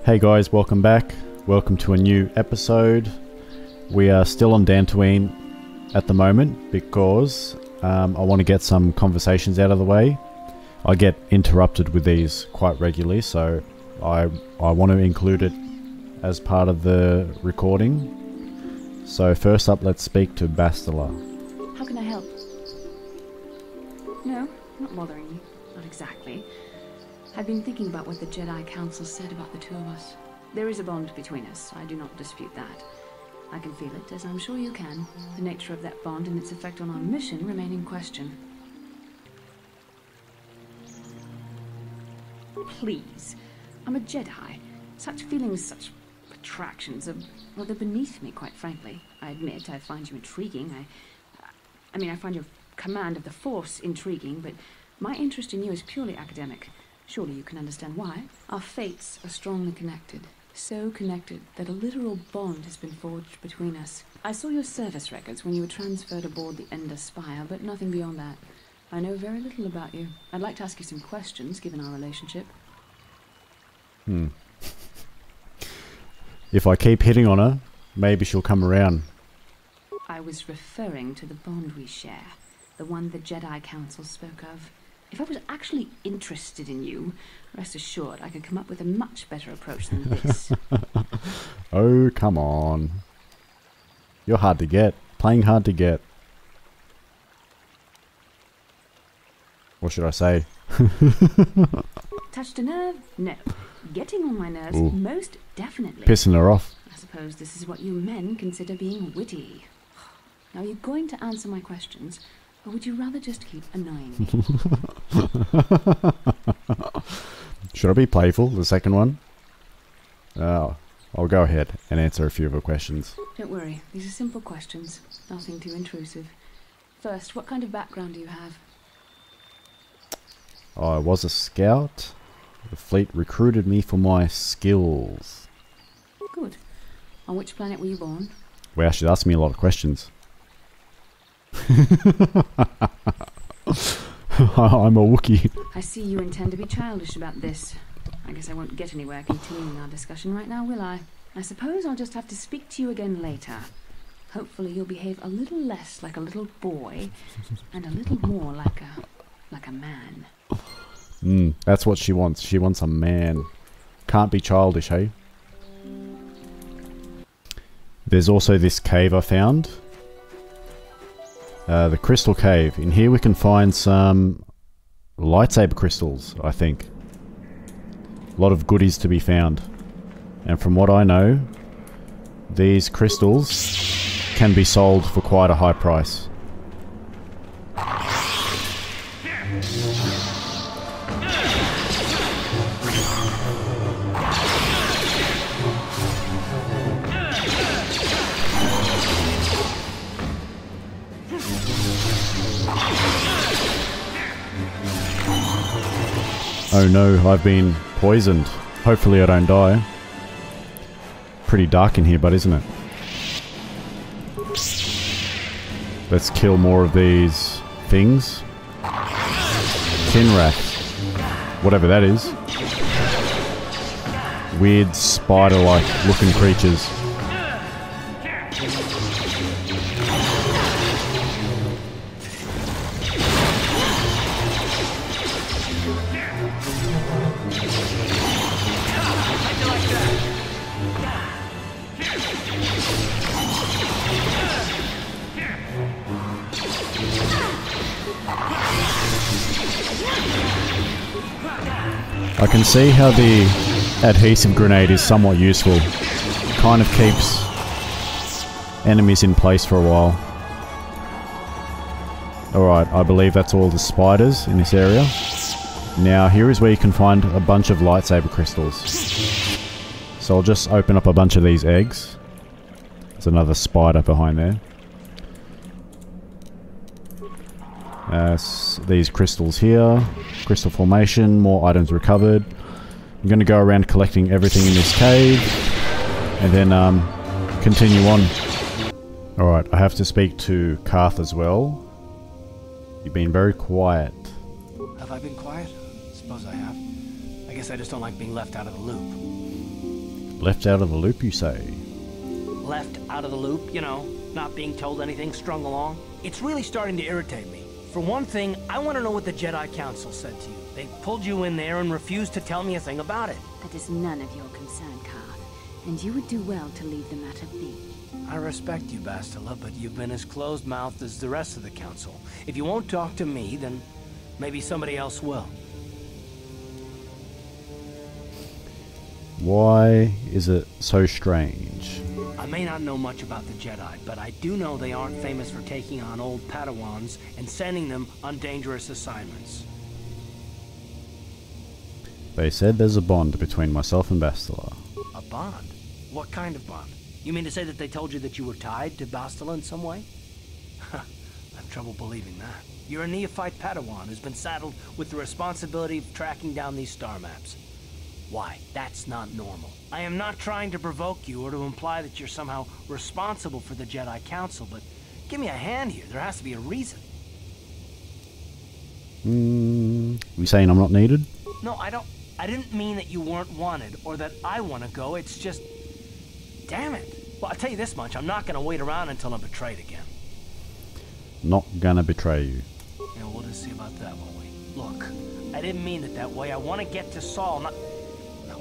Hey guys, welcome back. Welcome to a new episode. We are still on Tatooine at the moment because I want to get some conversations out of the way. I get interrupted with these quite regularly, so I want to include it as part of the recording. So first up, let's speak to Bastila. How can I help? No, not bothering you. Not exactly. I've been thinking about what the Jedi Council said about the two of us. There is a bond between us. I do not dispute that. I can feel it, as I'm sure you can. The nature of that bond and its effect on our mission remain in question. Please. I'm a Jedi. Such feelings, such attractions are, well, they're beneath me, quite frankly. I admit I find you intriguing. I find your command of the Force intriguing, but my interest in you is purely academic. Surely you can understand why. Our fates are strongly connected. So connected that a literal bond has been forged between us. I saw your service records when you were transferred aboard the Ender Spire, but nothing beyond that. I know very little about you. I'd like to ask you some questions, given our relationship. If I keep hitting on her, maybe she'll come around. I was referring to the bond we share. The one the Jedi Council spoke of. If I was actually interested in you, rest assured I could come up with a much better approach than this. Oh, come on. You're hard to get. Playing hard to get. What should I say? Touched a nerve? No. Getting on my nerves? Ooh. Most definitely. Pissing her off. I suppose this is what you men consider being witty. Now, are you going to answer my questions? Or would you rather just keep annoying me? Should I be playful, the second one? I'll go ahead and answer a few of her questions. Don't worry, these are simple questions. Nothing too intrusive. First, what kind of background do you have? I was a scout. The fleet recruited me for my skills. Good. On which planet were you born? Wow, she's asking me a lot of questions. I'm a Wookiee. I see you intend to be childish about this. I guess I won't get anywhere continuing our discussion right now, will I? I suppose I'll just have to speak to you again later. Hopefully you'll behave a little less like a little boy and a little more like a man. That's what she wants. She wants a man. Can't be childish, hey? There's also this cave I found. The crystal cave. In here we can find some lightsaber crystals, I think. A lot of goodies to be found. And from what I know, these crystals can be sold for quite a high price. Oh no, I've been poisoned. Hopefully I don't die. Pretty dark in here, but isn't it? Let's kill more of these things. Tinrath. Whatever that is. Weird spider-like looking creatures. I can see how the adhesive grenade is somewhat useful. Kind of keeps enemies in place for a while. Alright, I believe that's all the spiders in this area. Now here is where you can find a bunch of lightsaber crystals. So I'll just open up a bunch of these eggs. There's another spider behind there. These crystals here. Crystal formation, more items recovered. I'm going to go around collecting everything in this cave. And then continue on. Alright, I have to speak to Karth as well. You've been very quiet. Have I been quiet? Suppose I have. I guess I just don't like being left out of the loop. Left out of the loop, you say? Left out of the loop, you know, not being told anything, strung along. It's really starting to irritate me. For one thing, I want to know what the Jedi Council said to you. They pulled you in there and refused to tell me a thing about it. That is none of your concern, Carth, and you would do well to leave the matter be. I respect you, Bastila, but you've been as closed-mouthed as the rest of the Council. If you won't talk to me, then maybe somebody else will. Why is it so strange? I may not know much about the Jedi, but I do know they aren't famous for taking on old Padawans and sending them on dangerous assignments. They said there's a bond between myself and Bastila. A bond? What kind of bond? You mean to say that they told you that you were tied to Bastila in some way? I have trouble believing that. You're a neophyte Padawan who's been saddled with the responsibility of tracking down these star maps. Why, that's not normal. I am not trying to provoke you or to imply that you're somehow responsible for the Jedi Council, but give me a hand here. There has to be a reason. You saying I'm not needed? No, I didn't mean that you weren't wanted or that I want to go. It's just... Damn it. Well, I'll tell you this much. I'm not going to wait around until I'm betrayed again. Not gonna betray you. Yeah, we'll just see about that, won't we? Look, I didn't mean it that way. I want to get to Saul, not... No,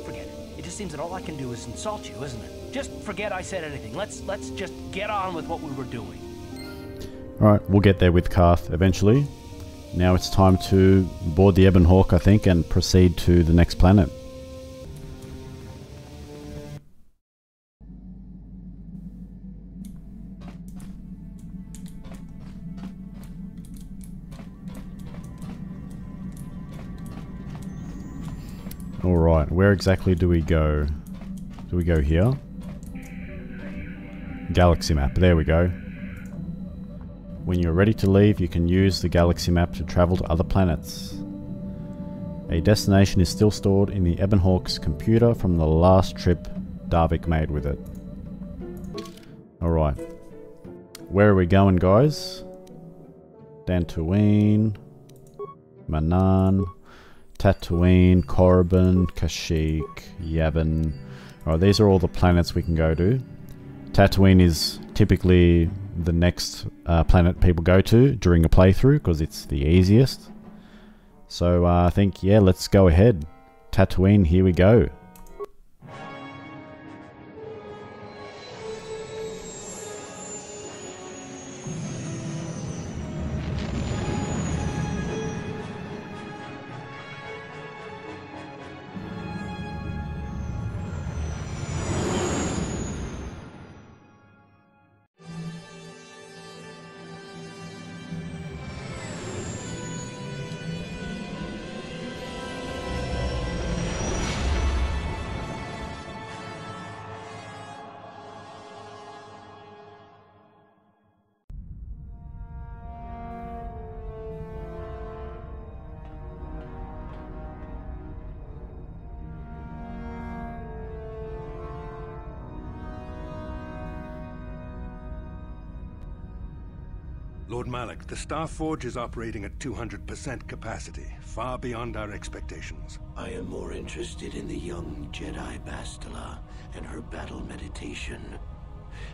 forget it. It just seems that all I can do is insult you, isn't it? Just forget I said anything. Let's just get on with what we were doing. Alright, we'll get there with Carth eventually. Now it's time to board the Ebon Hawk, I think, and proceed to the next planet. Alright, where exactly do we go? Do we go here? Galaxy map, there we go. When you're ready to leave, you can use the galaxy map to travel to other planets. A destination is still stored in the Ebon Hawk's computer from the last trip Darvik made with it. Alright. Where are we going, guys? Tatooine, Manan, Tatooine, Korriban, Kashyyyk, Yavin. Alright, these are all the planets we can go to. Tatooine is typically the next planet people go to during a playthrough because it's the easiest. So I think, yeah, let's go ahead. Tatooine, here we go. Lord Malak, the Star Forge is operating at 200% capacity, far beyond our expectations. I am more interested in the young Jedi Bastila and her battle meditation.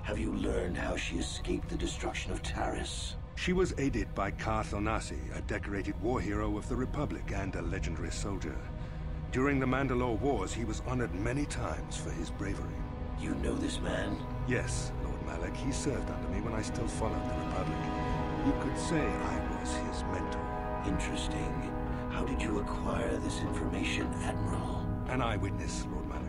Have you learned how she escaped the destruction of Taris? She was aided by Carth Onasi, a decorated war hero of the Republic and a legendary soldier. During the Mandalore Wars, he was honored many times for his bravery. You know this man? Yes, Lord Malak. He served under me when I still followed the Republic. You could say I was his mentor. Interesting. How did you acquire this information, Admiral? An eyewitness, Lord Malak.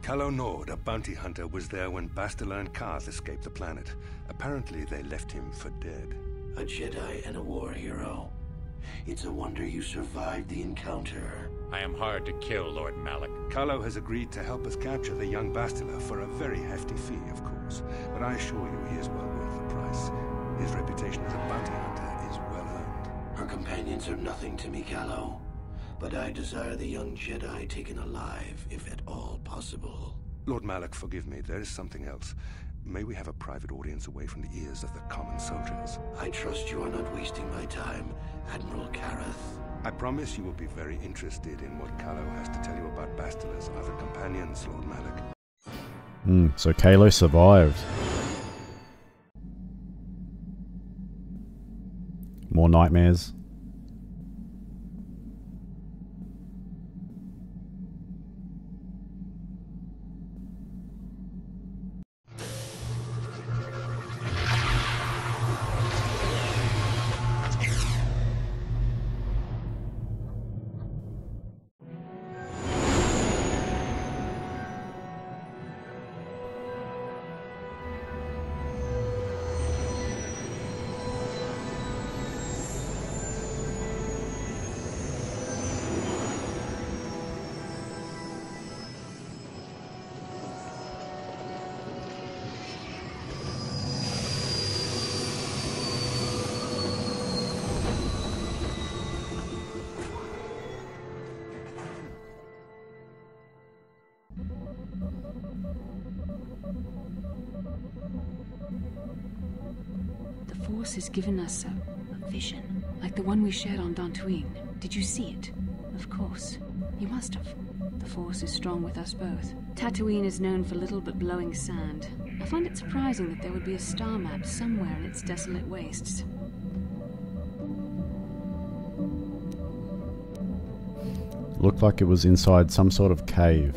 Calo Nord, a bounty hunter, was there when Bastila and Carth escaped the planet. Apparently, they left him for dead. A Jedi and a war hero. It's a wonder you survived the encounter. I am hard to kill, Lord Malak. Calo has agreed to help us capture the young Bastila for a very hefty fee, of course. But I assure you he is well worth the price. His reputation as a bounty hunter is well earned. Her companions are nothing to me, Calo. But I desire the young Jedi taken alive, if at all possible. Lord Malak, forgive me. There is something else. May we have a private audience away from the ears of the common soldiers? I trust you are not wasting my time, Admiral Kareth. I promise you will be very interested in what Kalo has to tell you about Bastila's other companions, Lord Malak. So Kalo survived. More nightmares. The Force has given us a vision, like the one we shared on Tatooine. Did you see it? Of course. You must have. The Force is strong with us both. Tatooine is known for little but blowing sand. I find it surprising that there would be a star map somewhere in its desolate wastes. Looked like it was inside some sort of cave.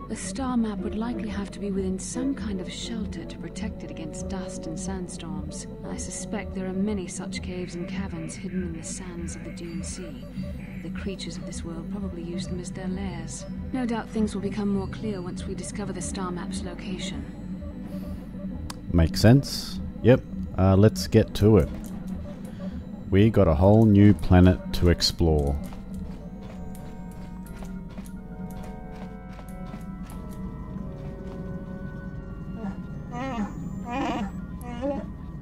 The star map would likely have to be within some kind of shelter to protect it against dust and sandstorms. I suspect there are many such caves and caverns hidden in the sands of the Dune Sea. The creatures of this world probably use them as their lairs. No doubt things will become more clear once we discover the star map's location. Makes sense. Yep, let's get to it. We got a whole new planet to explore.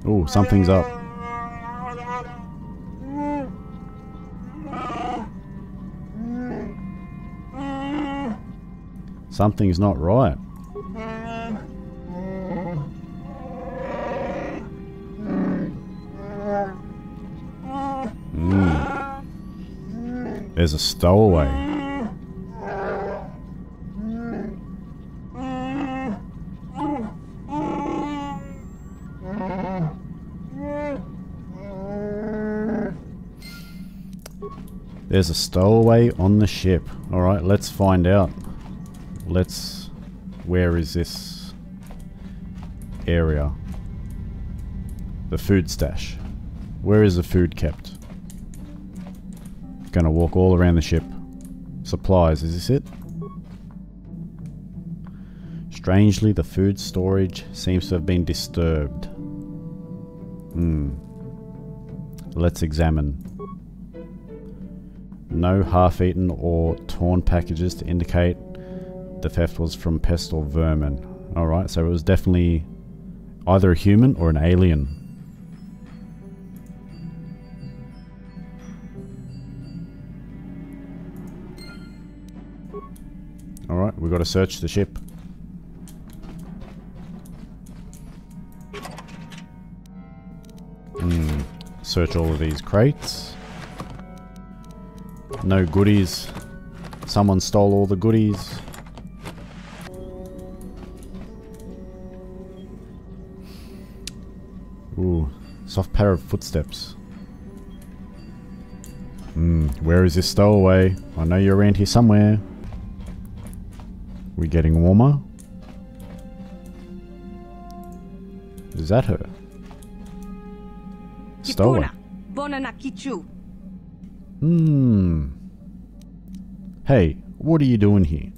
Ooh, something's up. Something's not right. There's a stowaway. There's a stowaway on the ship. Alright, let's find out. Where is this area? The food stash. Where is the food kept? Gonna walk all around the ship. Supplies, is this it? Strangely, the food storage seems to have been disturbed. Let's examine. No half-eaten or torn packages to indicate the theft was from pest or vermin. Alright, so it was definitely either a human or an alien. Alright, we've got to search the ship. Search all of these crates. No goodies. Someone stole all the goodies. Ooh, soft pair of footsteps. Where is this stowaway? I know you're around here somewhere. We getting warmer? Is that her? Stowaway. Hey, what are you doing here?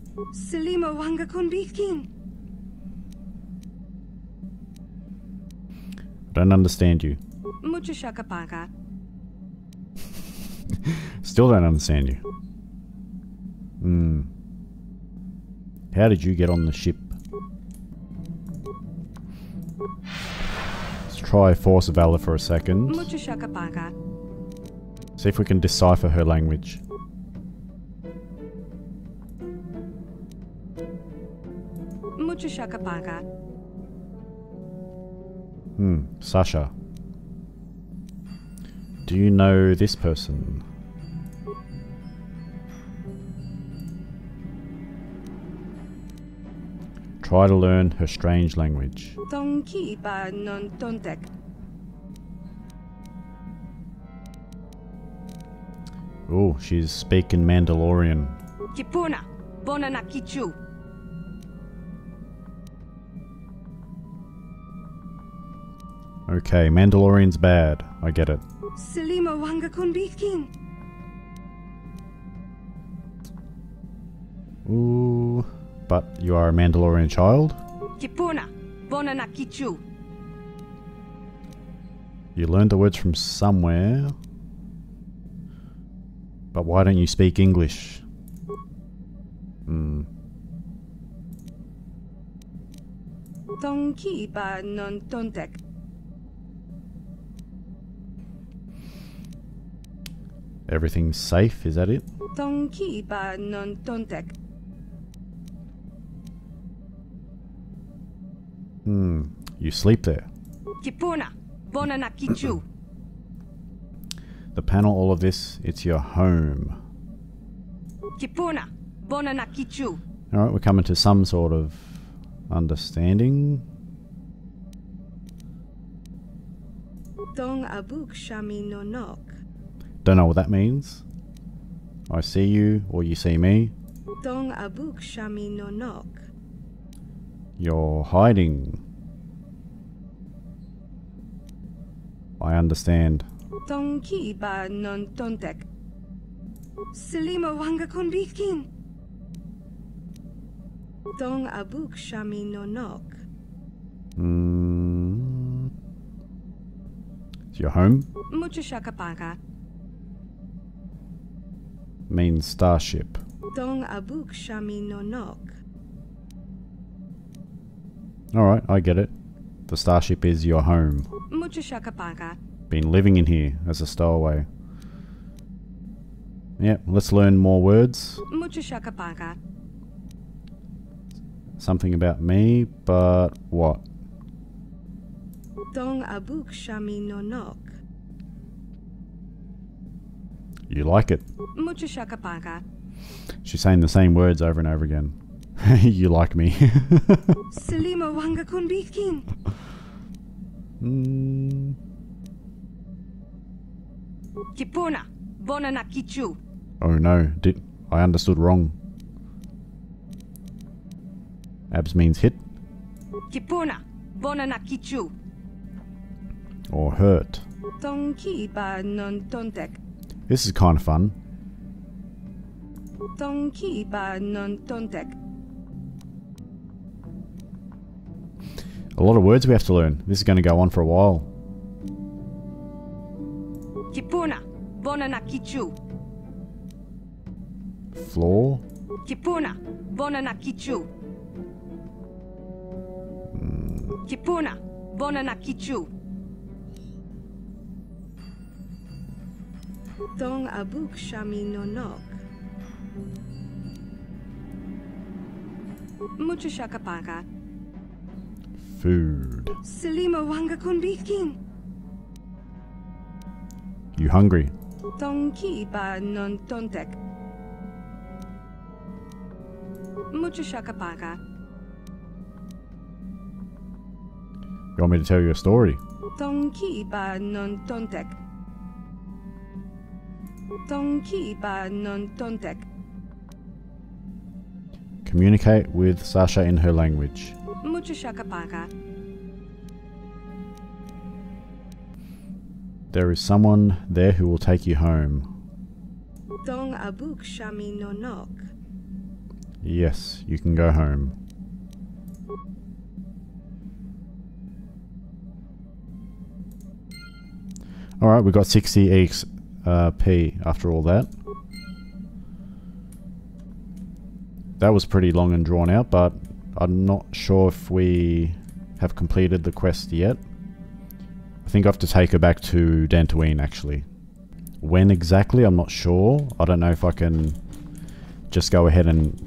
Don't understand you. Still don't understand you. How did you get on the ship? Let's try Force of Valor for a second. See if we can decipher her language. Sasha. Do you know this person? Try to learn her strange language. Tonki ba non tontek. Oh, she's speaking Mandalorian. Kipuna, bona na kichu. Okay, Mandalorian's bad. I get it. Selima wanga konbitkin. Ooh, but you are a Mandalorian child? Kipuna, bona na kichu. You learned the words from somewhere. But why don't you speak English? Tonki ba non tontek. Everything's safe, is that it? Tonki ba non tontek. You sleep there. Kipuna, bona na kichu. The panel, all of this, it's your home. Kipuna, bona na kichu. Alright, we're coming to some sort of understanding. Tong abuk shami no nok. Don't know what that means. I see you, or you see me. Tong abuk shami no nok. You're hiding. I understand. Tonki ba non tontek. Selima wanga konbitkin. Tong abuk shami no nok. It's your home? Mucha shakapaka. Means starship. Tong abuk shami no nok. Alright, I get it. The starship is your home. Mucha shakapaka. Been living in here as a stowaway. Yep, let's learn more words. Mucha shakapaka. Something about me, but what? Tong abuk shami no nok. You like it. Mucha shakapaka. She's saying the same words over and over again. You like me. Selima wanga konbitkin. Kipuna, bona na kichu. Oh no, I understood wrong. Abs means hit Kipuna, bona na kichu. or hurt. Tonki ba non tontek. This is kind of fun. Tonki ba non tontek. A lot of words we have to learn. This is going to go on for a while. Kipuna, bona na kichu. Floor? Kipuna, bona na kichu. Kipuna, bona na kichu. Tong abuk shami no nok. Mucha shakapaka. Food. Selima wanga konbitkin. You hungry? Tonki ba non tontek. Mucha shakapaka. You want me to tell you a story? Tonki ba non tontek. Tonki ba non tontek. Communicate with Sasha in her language. Mucha shakapaka. There is someone there who will take you home. Tong abuk shami no nok. Yes, you can go home. Alright, we got 60 XP after all that. That was pretty long and drawn out, but I'm not sure if we have completed the quest yet. I think I have to take her back to Tatooine actually. When exactly, I'm not sure. I don't know if I can just go ahead and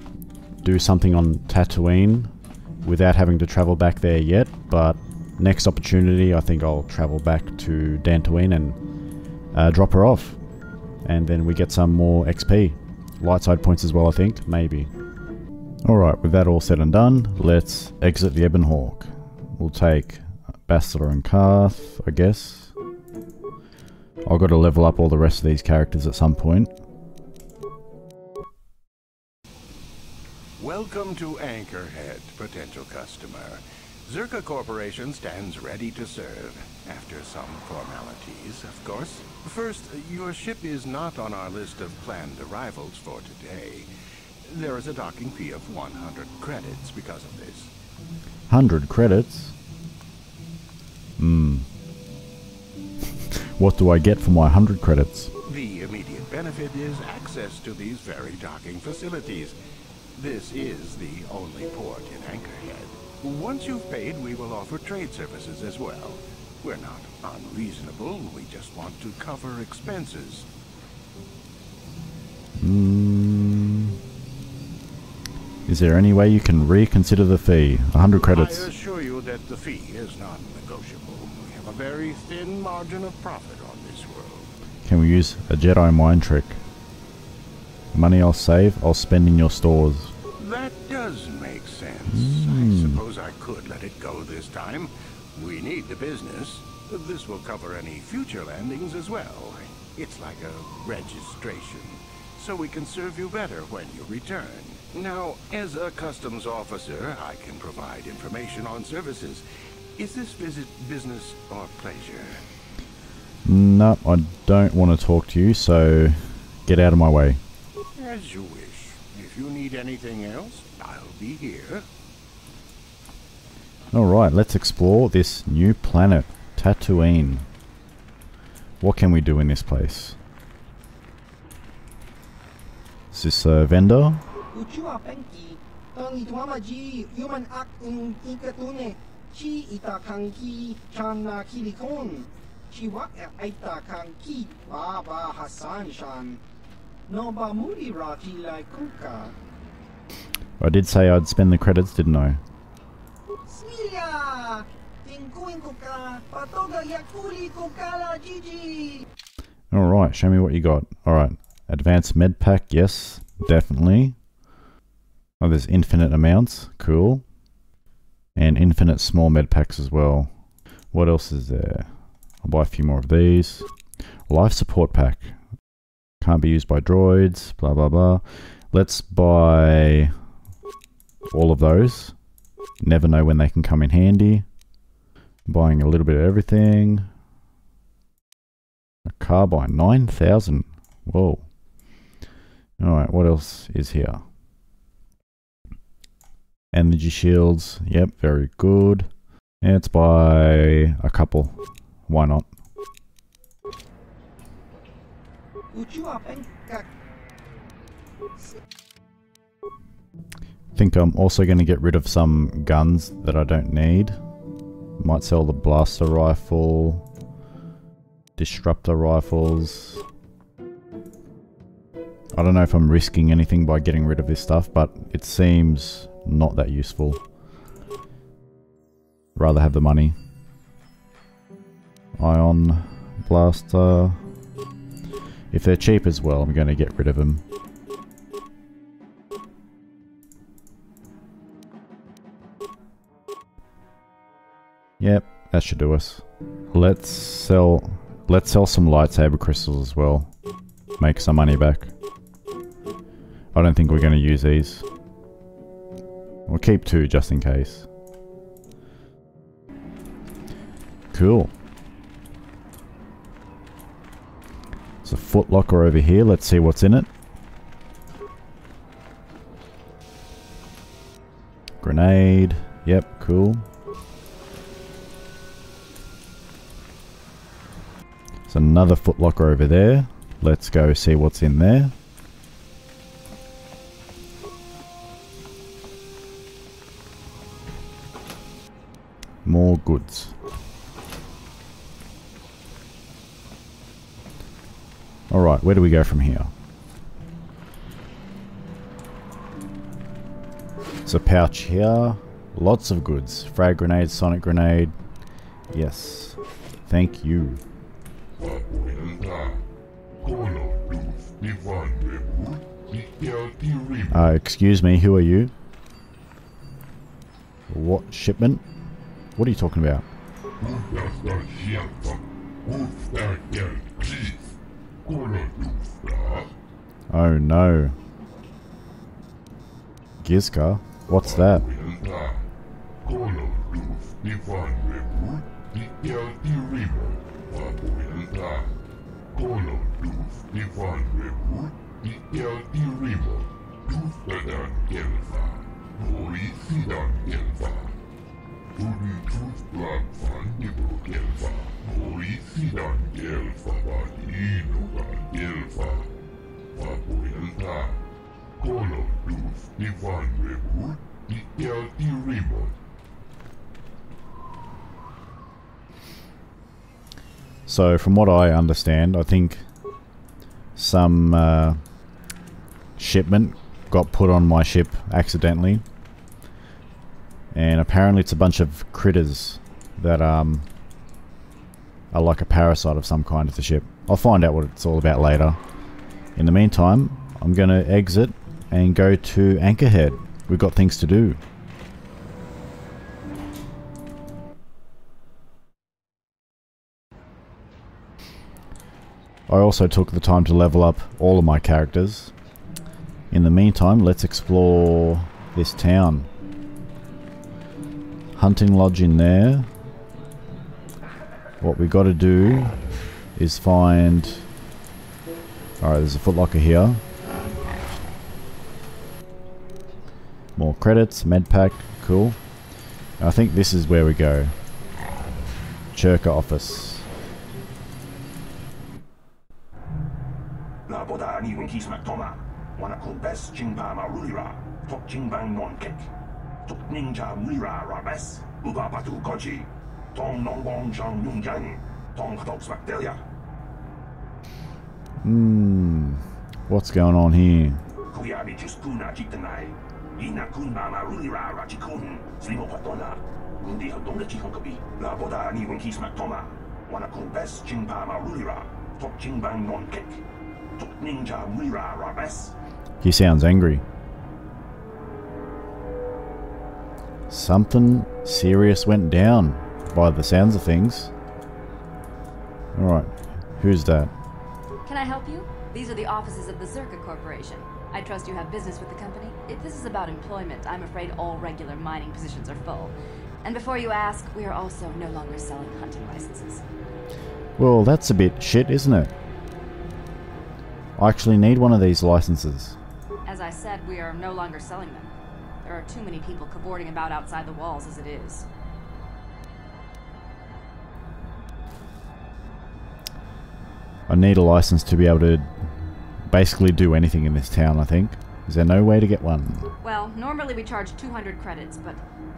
do something on Tatooine without having to travel back there yet, but next opportunity I think I'll travel back to Tatooine and drop her off, and then we get some more XP. Light side points as well, I think, maybe. Alright, with that all said and done, let's exit the Ebon Hawk. We'll take Bastila and Karth, I guess. I've got to level up all the rest of these characters at some point. Welcome to Anchorhead, potential customer. Zerka Corporation stands ready to serve, after some formalities, of course. First, your ship is not on our list of planned arrivals for today. There is a docking fee of 100 credits because of this. 100 credits? What do I get for my 100 credits? The immediate benefit is access to these very docking facilities. This is the only port in Anchorhead. Once you've paid, we will offer trade services as well. We're not unreasonable, we just want to cover expenses. Is there any way you can reconsider the fee? 100 credits. I assure you that the fee is not negotiable. We have a very thin margin of profit on this world. Can we use a Jedi mind trick? Money I'll save, I'll spend in your stores. That does make sense. I suppose I could let it go this time. We need the business. This will cover any future landings as well. It's like a registration, so we can serve you better when you return. Now, as a customs officer, I can provide information on services. Is this visit business or pleasure? No, I don't want to talk to you, so get out of my way. As you wish. If you need anything else, I'll be here. Alright, let's explore this new planet, Tatooine. What can we do in this place? Is this a vendor? I did say I'd spend the credits, didn't I? Alright, show me what you got. Alright, advanced med pack, yes, definitely. Oh, there's infinite amounts, cool. And infinite small med packs as well. What else is there? I'll buy a few more of these. Life support pack. Can't be used by droids, blah blah blah. Let's buy all of those. Never know when they can come in handy. Buying a little bit of everything. A carbine, 9,000. Whoa. Alright, what else is here? Energy shields, yep, very good. And let's buy a couple. Why not? Think I'm also going to get rid of some guns that I don't need. Might sell the blaster rifle, disruptor rifles. I don't know if I'm risking anything by getting rid of this stuff, but it seems not that useful. Rather have the money. Ion blaster. If they're cheap as well, I'm going to get rid of them. Yep, that should do us. Let's sell some lightsaber crystals as well. Make some money back. I don't think we're going to use these. We'll keep 2 just in case. Cool. There's a foot locker over here. Let's see what's in it. Grenade. Yep, cool. There's another foot locker over there. Let's go see what's in there. More goods. Alright, where do we go from here? It's a pouch here. Lots of goods. Frag grenade, sonic grenade. Yes. Thank you. Excuse me, who are you? What shipment? What are you talking about? Oh no. Gizka? What's that? So from what I understand, I think some shipment got put on my ship accidentally, and apparently it's a bunch of critters that are like a parasite of some kind of the ship. I'll find out what it's all about later. In the meantime, I'm going to exit and go to Anchorhead. We've got things to do. I also took the time to level up all of my characters. In the meantime, let's explore this town. Hunting lodge in there. What we got to do is find... Alright, there's a footlocker here. More credits, med pack, cool. I think this is where we go. Churka office. What's going on here? He sounds angry. Something serious went down by the sounds of things. Alright, who's that? Can I help you? These are the offices of the Zerka Corporation. I trust you have business with the company. If this is about employment, I'm afraid all regular mining positions are full. And before you ask, we are also no longer selling hunting licenses. Well, that's a bit shit, isn't it? I actually need one of these licenses. As I said, we are no longer selling them. There are too many people cavorting about outside the walls as it is. I need a license to be able to basically do anything in this town, I think. Is there no way to get one? Well, normally we charge 200 credits, but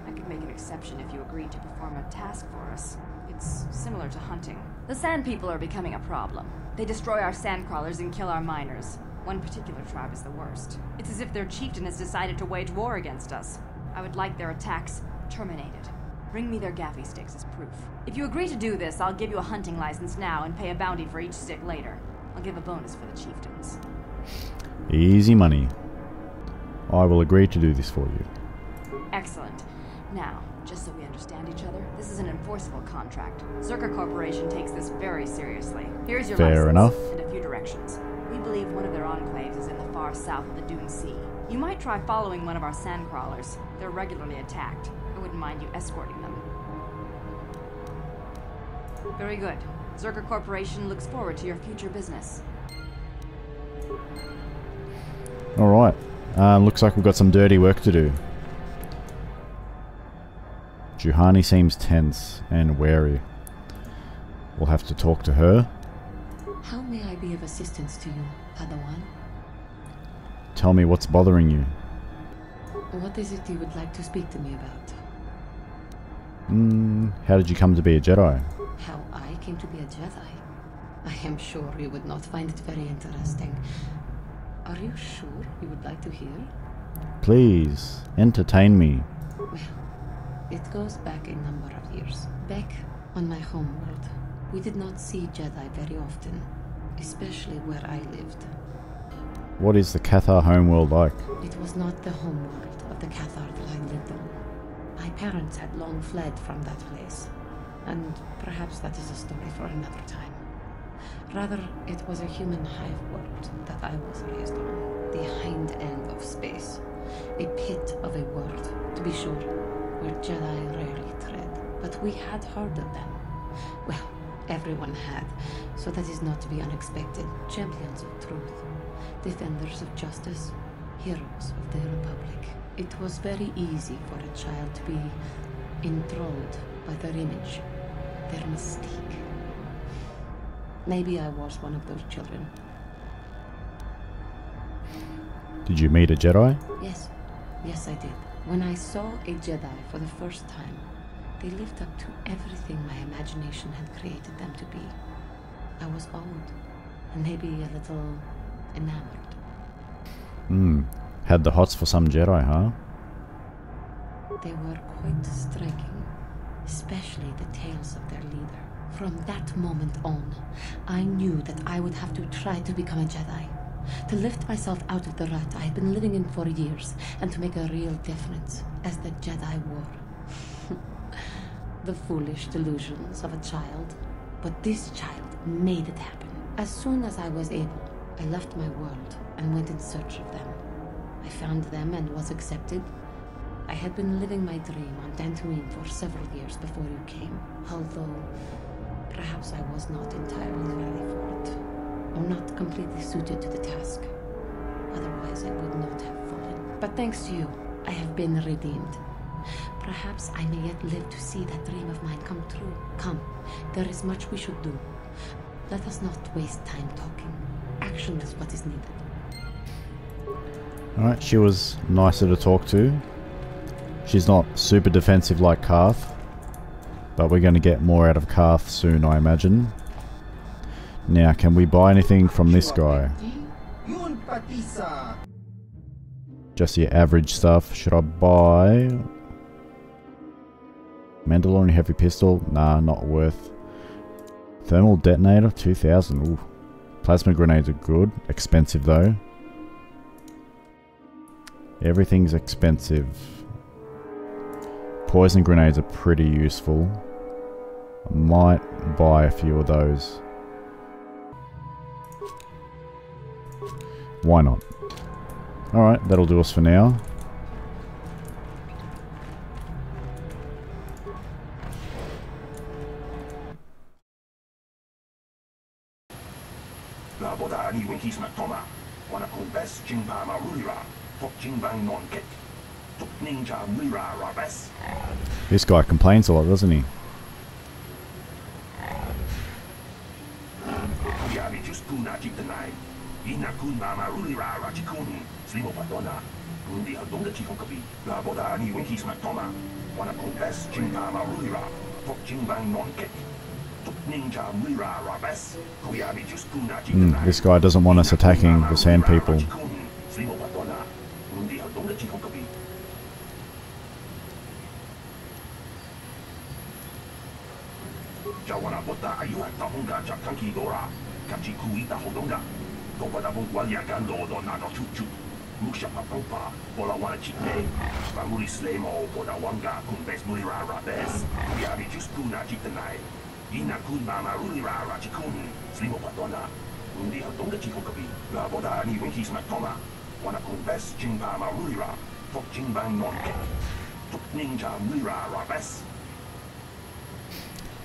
I could make an exception if you agreed to perform a task for us. It's similar to hunting. The sand people are becoming a problem. They destroy our sand crawlers and kill our miners. One particular tribe is the worst. It's as if their chieftain has decided to wage war against us. I would like their attacks terminated. Bring me their gaffy sticks as proof. If you agree to do this, I'll give you a hunting license now and pay a bounty for each stick later. I'll give a bonus for the chieftains. Easy money. I will agree to do this for you. Excellent. Now, just so we understand each other, this is an enforceable contract. Zerka Corporation takes this very seriously. Here's your license. Fair enough. And a few directions. We believe one of their enclaves is in the far south of the Dune Sea. You might try following one of our sand crawlers. They're regularly attacked. I wouldn't mind you escorting them. Very good. Zerka Corporation looks forward to your future business. Alright. Looks like we've got some dirty work to do. Juhani seems tense and wary. We'll have to talk to her. How may I be of assistance to you, Padawan? Tell me what's bothering you. What is it you would like to speak to me about? How did you come to be a Jedi? How I came to be a Jedi? I am sure you would not find it very interesting. Are you sure you would like to hear? Please, entertain me. Well, it goes back a number of years. Back on my homeworld, we did not see Jedi very often, especially where I lived. What is the KOTOR homeworld like? It was not the homeworld of the KOTOR that I lived on. My parents had long fled from that place, and perhaps that is a story for another time. Rather, it was a human hive world that I was raised on, the hind end of space. A pit of a world, to be sure, where Jedi rarely tread, but we had heard of them. Well, everyone had, so that is not to be unexpected. Champions of truth, defenders of justice, heroes of the Republic. It was very easy for a child to be enthralled by their image, their mystique. Maybe I was one of those children. Did you meet a Jedi? Yes I did. When I saw a Jedi for the first time, they lived up to everything my imagination had created them to be. I was awed, and maybe a little enamored. Had the hots for some Jedi, huh? They were quite striking, especially the tales of their leader. From that moment on, I knew that I would have to try to become a Jedi. To lift myself out of the rut I had been living in for years, and to make a real difference as the Jedi wore. The foolish delusions of a child. But this child made it happen. As soon as I was able, I left my world and went in search of them. I found them and was accepted. I had been living my dream on Tatooine for several years before you came, although perhaps I was not entirely ready for it, or not completely suited to the task. Otherwise, I would not have fallen. But thanks to you, I have been redeemed. Perhaps I may yet live to see that dream of mine come true. Come, there is much we should do. Let us not waste time talking. Action is what is needed. Alright, she was nicer to talk to. She's not super defensive like Karth, but we're going to get more out of Karth soon, I imagine. Now, can we buy anything from this guy? Just your average stuff. Should I buy Mandalorian heavy pistol? Nah, not worth. Thermal detonator, 2000. Ooh. Plasma grenades are good. Expensive though. Everything's expensive. Poison grenades are pretty useful. I might buy a few of those. Why not? Alright, that'll do us for now. This guy complains a lot, doesn't he? This guy doesn't want us attacking the sand people.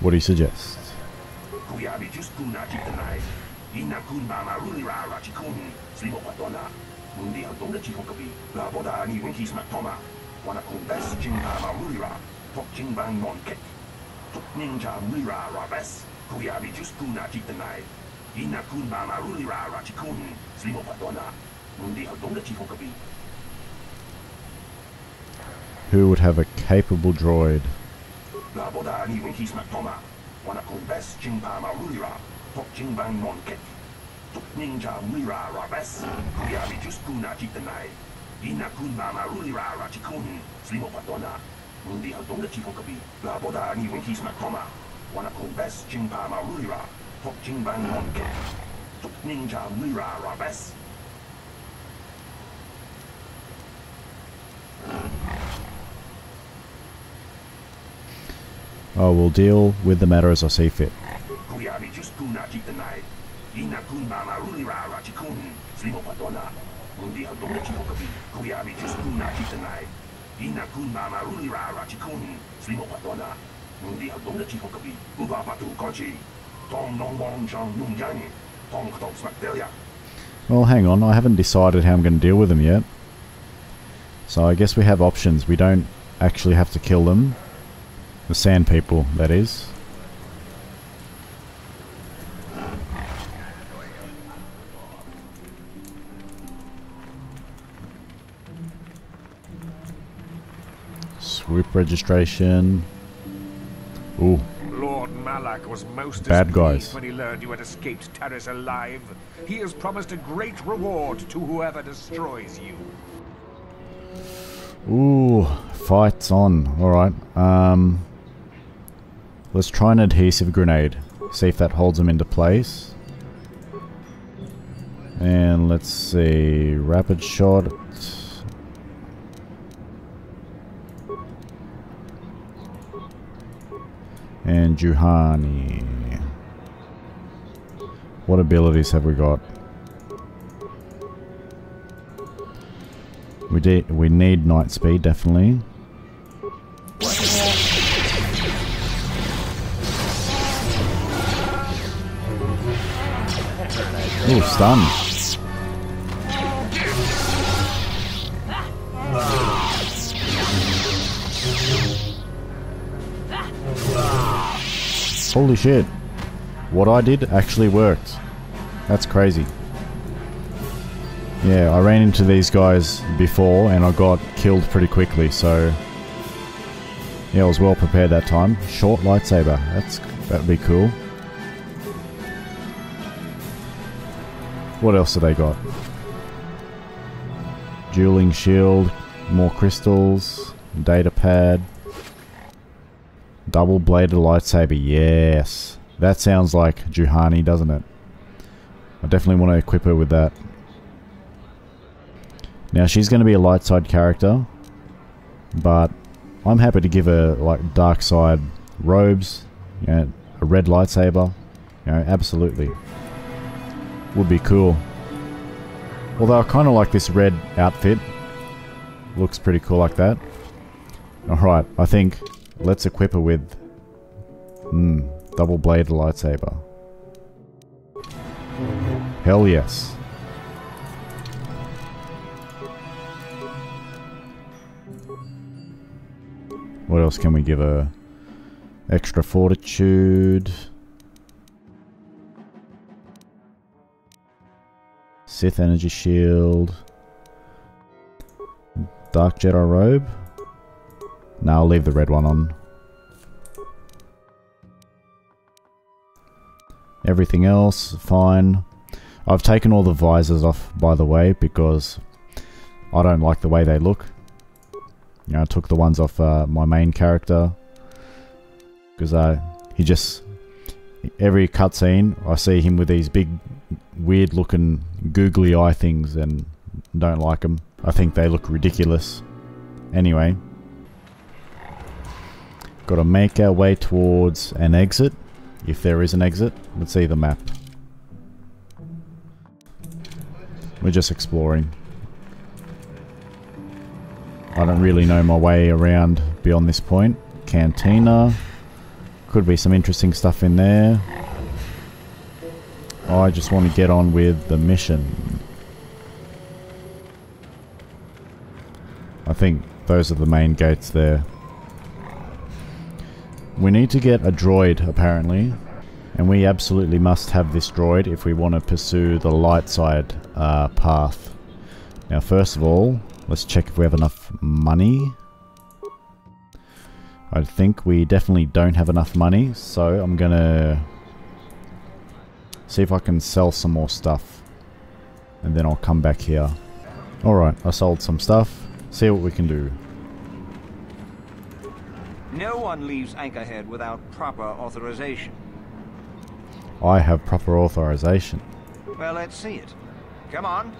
What do you suggest? Who would have a capable droid? I will deal with the matter as I see fit. Well, hang on, I haven't decided how I'm going to deal with them yet. So I guess we have options. We don't actually have to kill them. The sand people, that is. Swoop registration. Ooh. Lord Malak was most bad guys when he learned you had escaped Taris alive. He has promised a great reward to whoever destroys you. Ooh, fights on. Alright. Let's try an adhesive grenade. See if that holds them into place. And let's see. Rapid shot. And Juhani. What abilities have we got? We need night speed, definitely. Ooh, stun. Holy shit. What I did actually worked. That's crazy. Yeah, I ran into these guys before and I got killed pretty quickly, so yeah, I was well prepared that time. Short lightsaber. That'd be cool. What else have they got? Dueling shield, more crystals, data pad. Double-bladed lightsaber, yes. That sounds like Juhani, doesn't it? I definitely want to equip her with that. Now, she's going to be a light side character, but I'm happy to give her, like, dark side robes, you know, a red lightsaber, you know, absolutely. Would be cool. Although I kind of like this red outfit. Looks pretty cool like that. Alright, I think... let's equip her with double-bladed lightsaber. Hell yes. What else can we give her? Extra fortitude. Sith energy shield. Dark Jedi robe. No, I'll leave the red one on. Everything else, fine. I've taken all the visors off, by the way, because I don't like the way they look. You know, I took the ones off my main character. Because he just... every cutscene, I see him with these big, weird-looking, googly eye things, and don't like them. I think they look ridiculous. Anyway... got to make our way towards an exit, if there is an exit. Let's see the map. We're just exploring. I don't really know my way around beyond this point. Cantina. Could be some interesting stuff in there. I just want to get on with the mission. I think those are the main gates there. We need to get a droid, apparently, and we absolutely must have this droid if we want to pursue the light side path. Now, first of all, let's check if we have enough money. I think we definitely don't have enough money, so I'm gonna see if I can sell some more stuff, and then I'll come back here. Alright, I sold some stuff. See what we can do. No one leaves Anchorhead without proper authorization. I have proper authorization. Well, let's see it. Come on.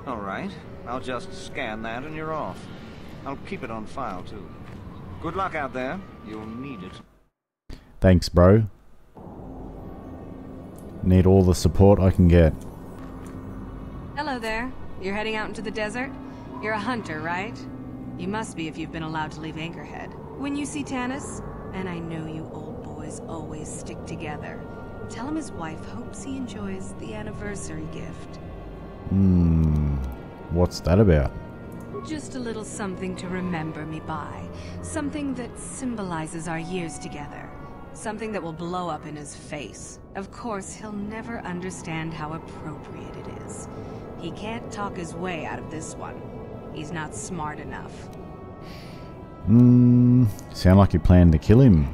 All right. I'll just scan that and you're off. I'll keep it on file, too. Good luck out there. You'll need it. Thanks, bro. Need all the support I can get. Hello there. You're heading out into the desert? You're a hunter, right? You must be if you've been allowed to leave Anchorhead. When you see Tanis, and I know you old boys always stick together, tell him his wife hopes he enjoys the anniversary gift. What's that about? Just a little something to remember me by. Something that symbolizes our years together. Something that will blow up in his face. Of course, he'll never understand how appropriate it is. He can't talk his way out of this one. He's not smart enough. Sound like you plan to kill him.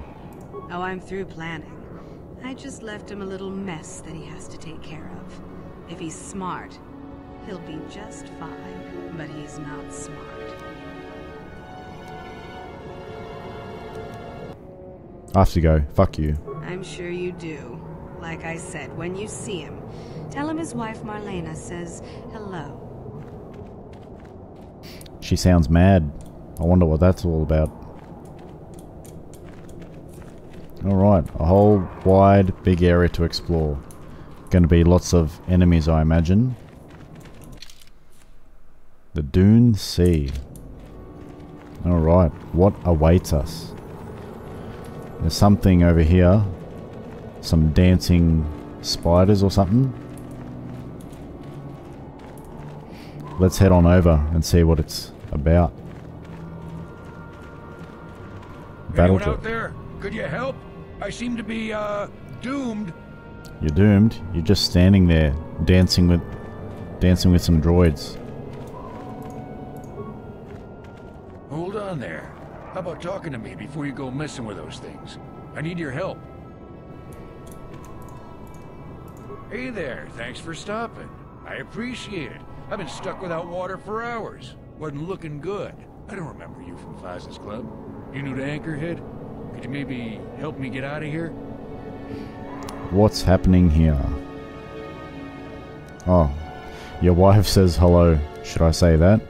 Oh, I'm through planning. I just left him a little mess that he has to take care of. If he's smart, he'll be just fine. But he's not smart. I have to go. Fuck you. I'm sure you do. Like I said, when you see him, tell him his wife Marlena says hello. She sounds mad. I wonder what that's all about. Alright, a whole wide, big area to explore. Gonna be lots of enemies, I imagine. The Dune Sea. Alright, what awaits us? There's something over here. Some dancing spiders or something. Let's head on over and see what it's about. Anyone out there? Could you help? I seem to be, doomed. You're doomed? You're just standing there, dancing with some droids. Hold on there. How about talking to me before you go messing with those things? I need your help. Hey there, thanks for stopping. I appreciate it. I've been stuck without water for hours. Wasn't looking good. I don't remember you from Faz's Club. You new to Anchorhead? Could you maybe help me get out of here? What's happening here? Oh, your wife says hello. Should I say that?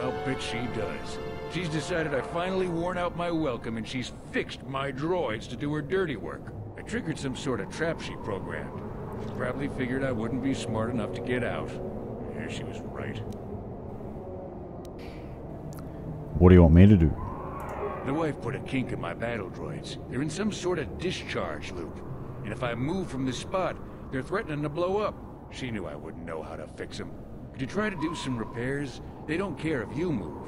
I'll bet she does. She's decided I finally worn out my welcome and she's fixed my droids to do her dirty work. I triggered some sort of trap she programmed. She probably figured I wouldn't be smart enough to get out. Yeah, she was right. What do you want me to do? The wife put a kink in my battle droids. They're in some sort of discharge loop. And if I move from this spot, they're threatening to blow up. She knew I wouldn't know how to fix them. Could you try to do some repairs? They don't care if you move.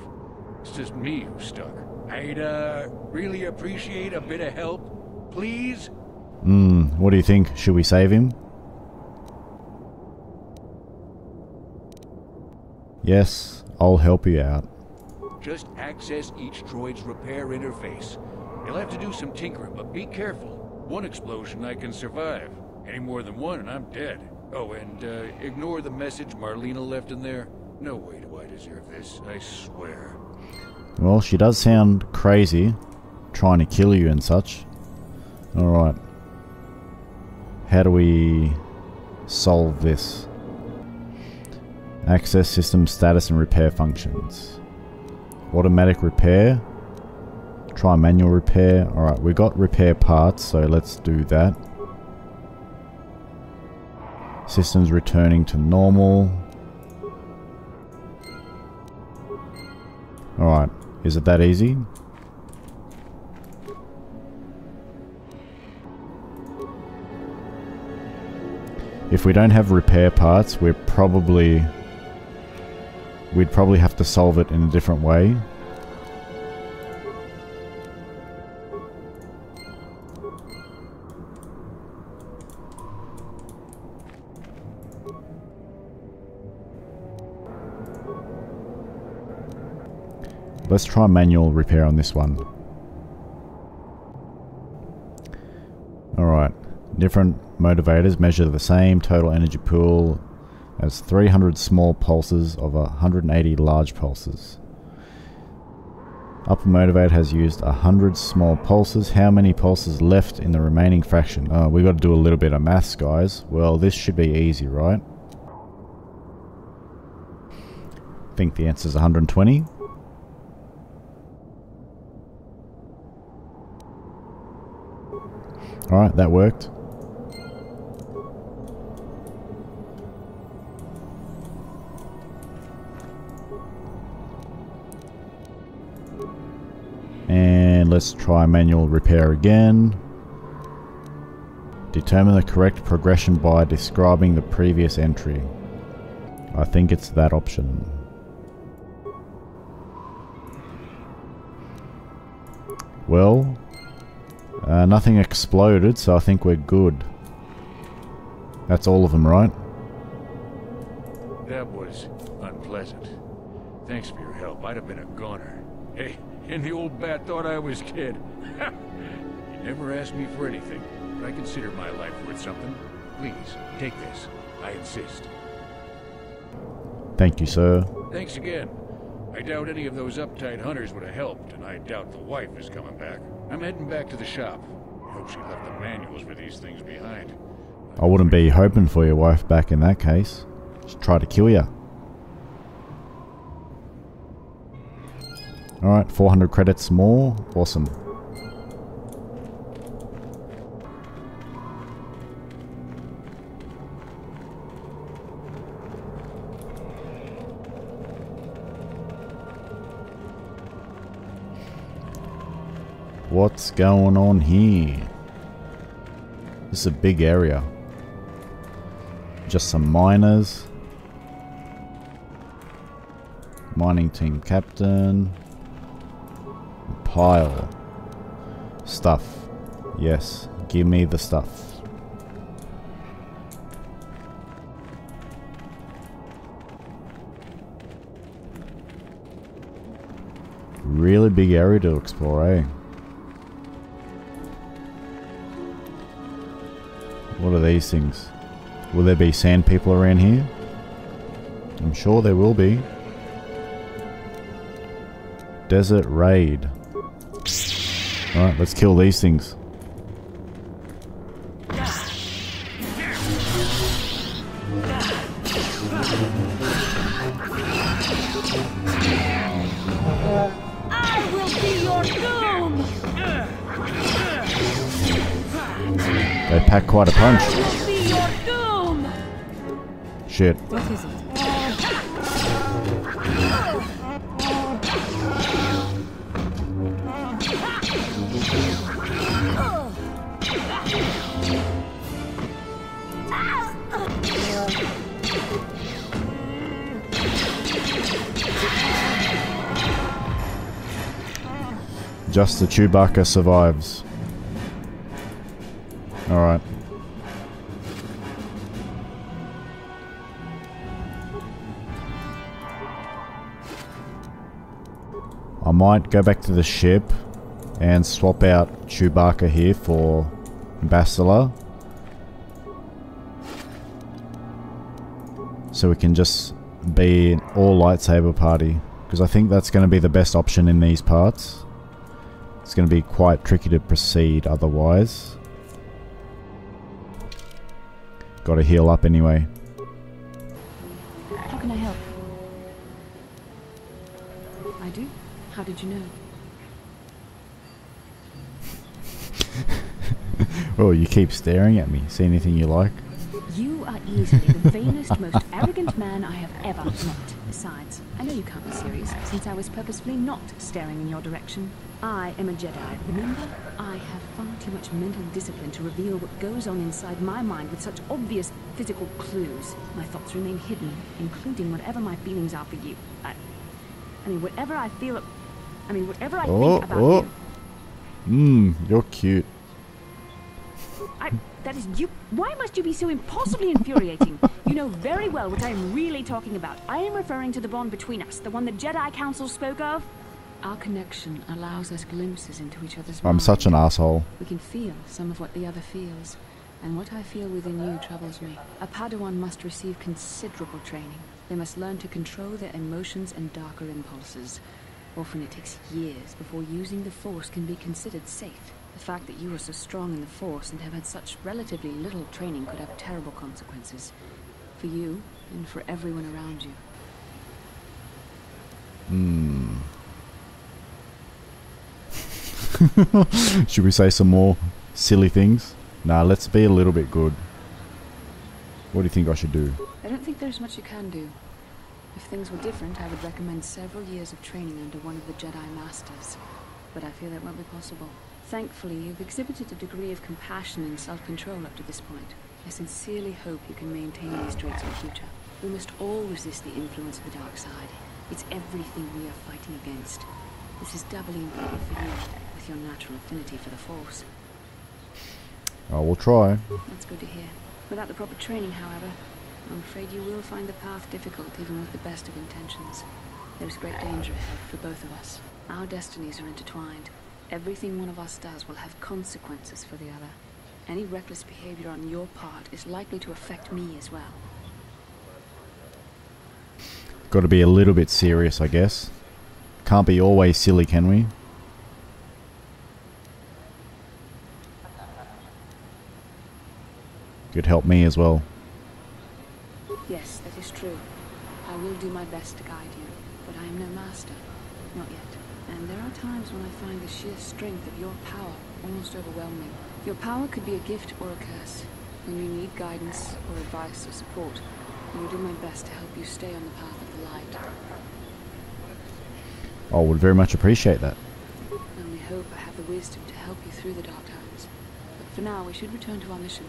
It's just me who's stuck. I'd, really appreciate a bit of help. Please? What do you think? Should we save him? Yes, I'll help you out. Just access each droid's repair interface. You'll have to do some tinkering, but be careful. One explosion I can survive. Any more than one and I'm dead. Oh, and ignore the message Marlena left in there. No way do I deserve this, I swear. Well, she does sound crazy, trying to kill you and such. Alright. How do we solve this? Access system status and repair functions. Automatic repair. Try manual repair. Alright, we got repair parts, so let's do that. Systems returning to normal. Alright, is it that easy? If we don't have repair parts, we'd probably have to solve it in a different way. Let's try manual repair on this one. Alright, different motivators measure the same total energy pool as 300 small pulses of 180 large pulses. Upper motivator has used 100 small pulses. How many pulses left in the remaining fraction? Oh, we got to do a little bit of maths, guys. Well, this should be easy, right? I think the answer is 120. Alright, that worked. And let's try manual repair again. Determine the correct progression by describing the previous entry. I think it's that option. Well, nothing exploded, so I think we're good. That's all of them, right? That was unpleasant. Thanks for your help. I'd have been a goner. Hey, and the old bat thought I was dead. You never asked me for anything, but I consider my life worth something. Please, take this. I insist. Thank you, sir. Thanks again. I doubt any of those uptight hunters would have helped, and I doubt the wife is coming back. I'm heading back to the shop. I hope she left the manuals for these things behind. I wouldn't be hoping for your wife back in that case. She'd try to kill you. Alright, 400 credits more. Awesome. What's going on here? This is a big area. Just some miners. Mining team captain. Pile. Stuff. Yes, give me the stuff. Really big area to explore, eh? What are these things? Will there be sand people around here? I'm sure there will be. Desert raid. Alright, let's kill these things. I will be your doom! They pack quite a punch. I will be your doom! Shit. What is it? Just the Chewbacca survives. Alright. I might go back to the ship and swap out Chewbacca here for Bastila. So we can just be an all lightsaber party. Because I think that's going to be the best option in these parts. It's going to be quite tricky to proceed otherwise. Got to heal up anyway. How can I help? I do? How did you know? Oh, you keep staring at me. See anything you like? You are easily the vainest, most arrogant man I have ever met. Besides, I know you can't be serious, since I was purposefully not staring in your direction. I am a Jedi, remember? I have far too much mental discipline to reveal what goes on inside my mind with such obvious physical clues. My thoughts remain hidden, including whatever my feelings are for you. I mean, whatever I feel... I mean, whatever I think about you... You're cute. That is you. Why must you be so impossibly infuriating? You know very well what I am really talking about. I am referring to the bond between us, the one the Jedi Council spoke of. Our connection allows us glimpses into each other's I'm mind. such an asshole. We can feel some of what the other feels, and what I feel within you troubles me. A Padawan must receive considerable training. They must learn to control their emotions and darker impulses. Often it takes years before using the Force can be considered safe. The fact that you are so strong in the Force and have had such relatively little training could have terrible consequences. For you, and for everyone around you. Should we say some more silly things? Nah, let's be a little bit good. What do you think I should do? I don't think there's much you can do. If things were different, I would recommend several years of training under one of the Jedi Masters. But I feel that won't be possible. Thankfully, you've exhibited a degree of compassion and self-control up to this point. I sincerely hope you can maintain these traits in the future. We must all resist the influence of the dark side. It's everything we are fighting against. This is doubly important for you, with your natural affinity for the Force. I will try. That's good to hear. Without the proper training, however, I'm afraid you will find the path difficult even with the best of intentions. There's great danger ahead for both of us. Our destinies are intertwined. Everything one of us does will have consequences for the other. Any reckless behavior on your part is likely to affect me as well. Got to be a little bit serious, I guess. Can't be always silly, can we? Could help me as well. Yes, that is true. I will do my best to guide you, but I am no master. Not yet. And there are times when I find the sheer strength of your power almost overwhelming. Your power could be a gift or a curse. When you need guidance or advice or support, I will do my best to help you stay on the path of the light. I would very much appreciate that. I only hope I have the wisdom to help you through the dark times. But for now, we should return to our mission.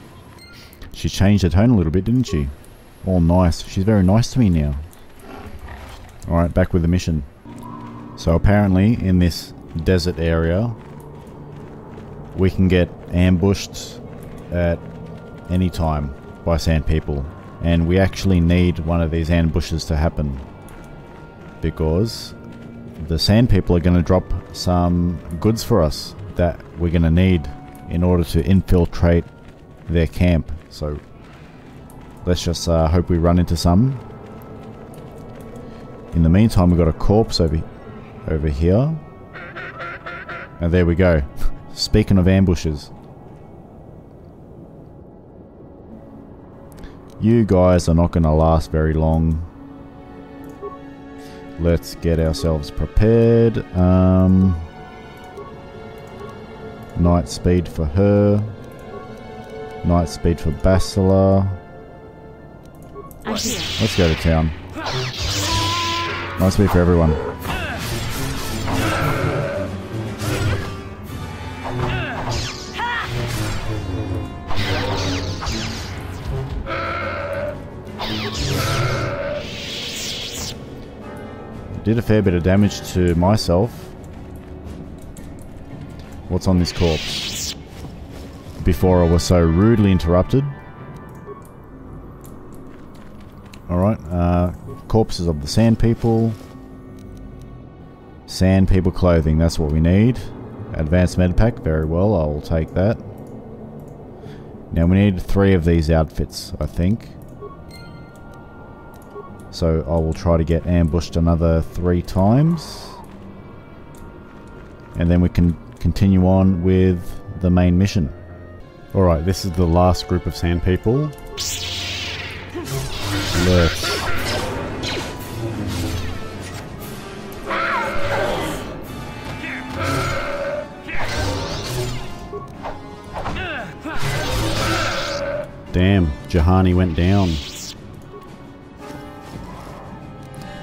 She changed her tone a little bit, didn't she? All nice. She's very nice to me now. Alright, back with the mission. So apparently in this desert area we can get ambushed at any time by sand people, and we actually need one of these ambushes to happen because the sand people are going to drop some goods for us that we're going to need in order to infiltrate their camp. So let's just hope we run into some. In the meantime, we've got a corpse over here. And there we go. Speaking of ambushes. You guys are not going to last very long. Let's get ourselves prepared. Night speed for her. Night speed for Bastila. Let's go to town. Night speed for everyone. Did a fair bit of damage to myself. What's on this corpse? Before I was so rudely interrupted. Alright, corpses of the sand people. Sand people clothing, that's what we need. Advanced med pack, very well, I will take that. Now we need 3 of these outfits, I think. So I will try to get ambushed another 3 times. And then we can continue on with the main mission. Alright, this is the last group of sand people. Let's... Damn, Jahani went down.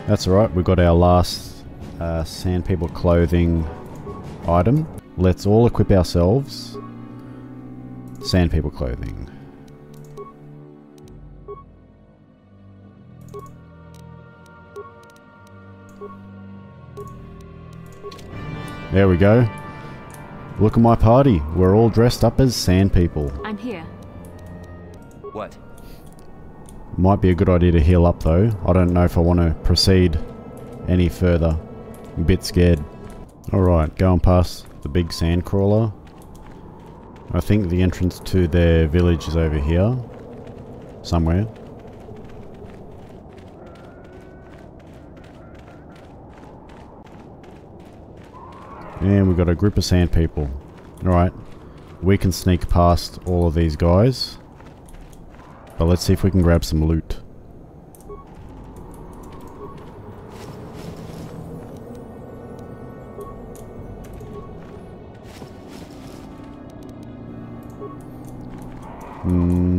That's alright, we got our last sand people clothing item. Let's all equip ourselves. Sand people clothing. There we go. Look at my party. We're all dressed up as sand people. I'm here. What? Might be a good idea to heal up though. I don't know if I want to proceed any further. I'm a bit scared. Alright, going past the big sand crawler. I think the entrance to their village is over here. Somewhere. And we've got a group of sand people. Alright, we can sneak past all of these guys. But let's see if we can grab some loot.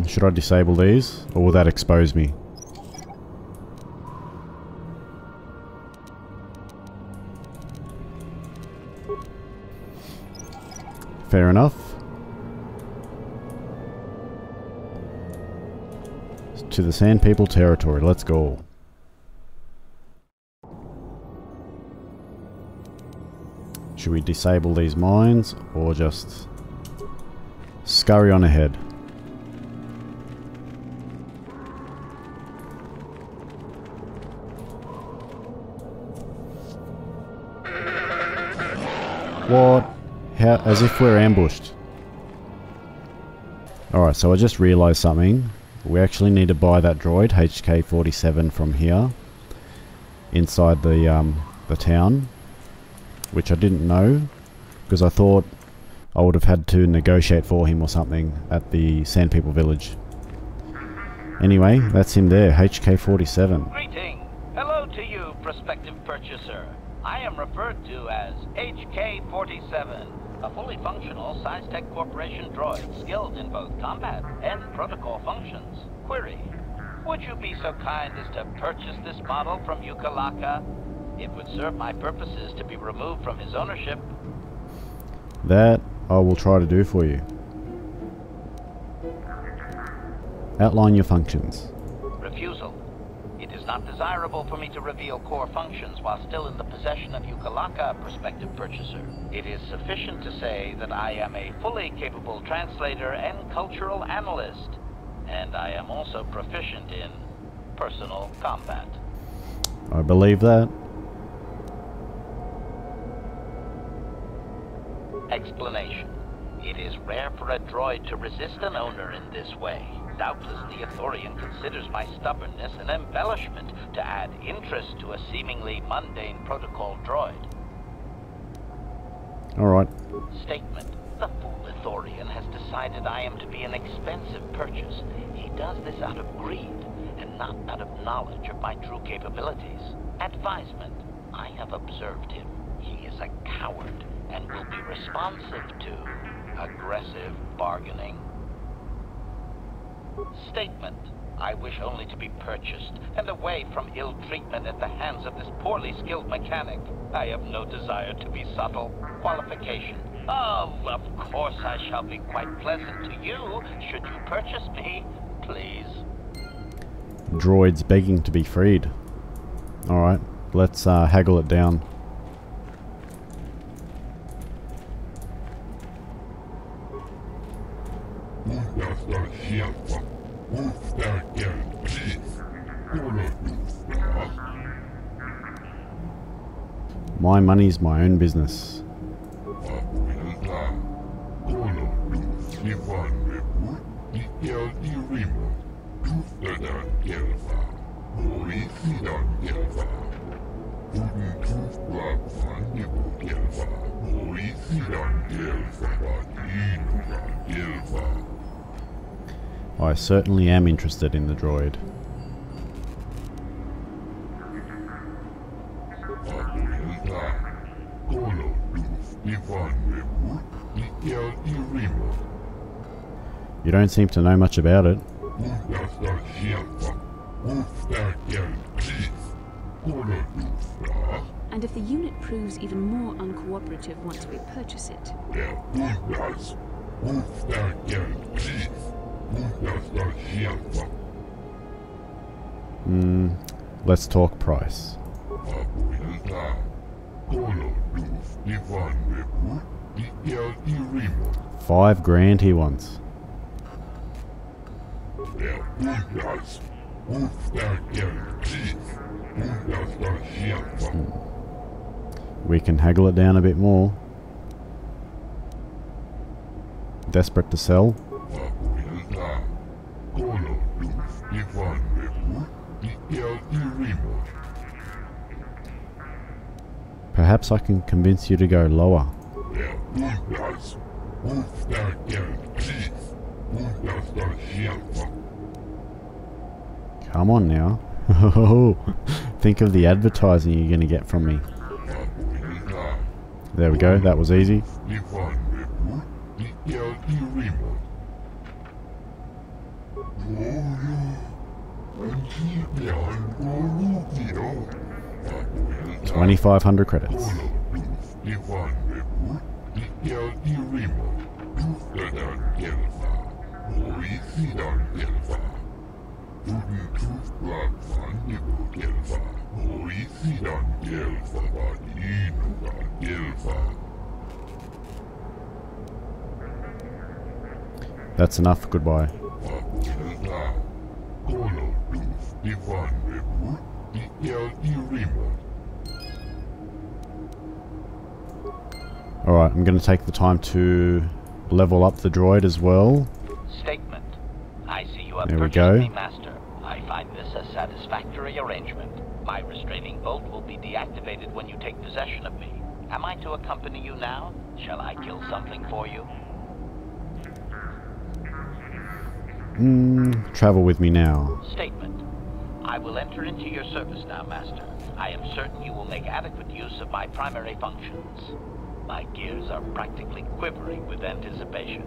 Should I disable these, or will that expose me? Fair enough. To the Sand People territory, let's go. Should we disable these mines, or just scurry on ahead? What? How? As if we're ambushed. Alright, so I just realised something. We actually need to buy that droid, HK-47, from here. Inside the town. Which I didn't know. Because I thought I would have had to negotiate for him or something at the Sand People village. Anyway, that's him there, HK-47. Greeting. Hello to you, prospective purchaser. I am referred to as HK-47, a fully functional SciTech Corporation droid skilled in both combat and protocol functions. Query: would you be so kind as to purchase this model from Ukalaka? It would serve my purposes to be removed from his ownership. That I will try to do for you. Outline your functions. Refusal. It is not desirable for me to reveal core functions while still in the possession of Ukalaka, prospective purchaser. It is sufficient to say that I am a fully capable translator and cultural analyst, and I am also proficient in personal combat. I believe that. Explanation. It is rare for a droid to resist an owner in this way. Doubtless the Ithorian considers my stubbornness an embellishment to add interest to a seemingly mundane protocol droid. Alright. Statement. The fool Ithorian has decided I am to be an expensive purchase. He does this out of greed, and not out of knowledge of my true capabilities. Advisement. I have observed him. He is a coward, and will be responsive to aggressive bargaining. Statement. I wish only to be purchased, and away from ill treatment at the hands of this poorly skilled mechanic. I have no desire to be subtle. Qualification. Oh, of course I shall be quite pleasant to you, should you purchase me, please. Droids begging to be freed. Alright, let's haggle it down. My money's my own business. I certainly am interested in the droid. You don't seem to know much about it. And if the unit proves even more uncooperative once we purchase it? Let's talk price. $5,000 he wants. We can haggle it down a bit more. Desperate to sell. Perhaps I can convince you to go lower. Come on now. Think of the advertising you're going to get from me. There we go, that was easy. $2,500 credits. That's enough. Goodbye. Alright, I'm going to take the time to level up the droid as well. Statement. I see you have There we purchased go. me, Master. I find this a satisfactory arrangement. My restraining bolt will be deactivated when you take possession of me. Am I to accompany you now? Shall I kill something for you? Travel with me now. Statement. I will enter into your service now, Master. I am certain you will make adequate use of my primary functions. My gears are practically quivering with anticipation.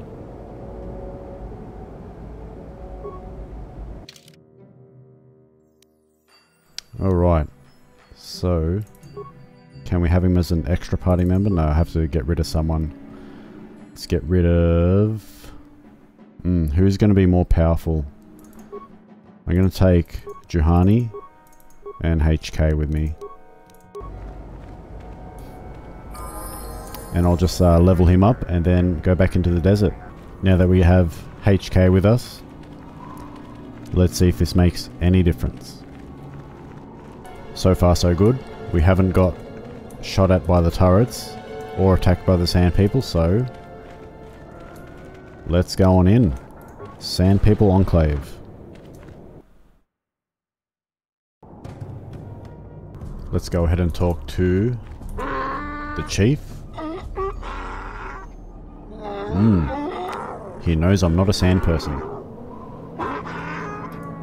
Alright. So, can we have him as an extra party member? No, I have to get rid of someone. Let's get rid of... who's going to be more powerful? I'm going to take Juhani and HK with me. And I'll just level him up and then go back into the desert. Now that we have HK with us, let's see if this makes any difference. So far so good. We haven't got shot at by the turrets or attacked by the sand people, so let's go on in. Sand People Enclave. Let's go ahead and talk to the chief. He knows I'm not a sand person.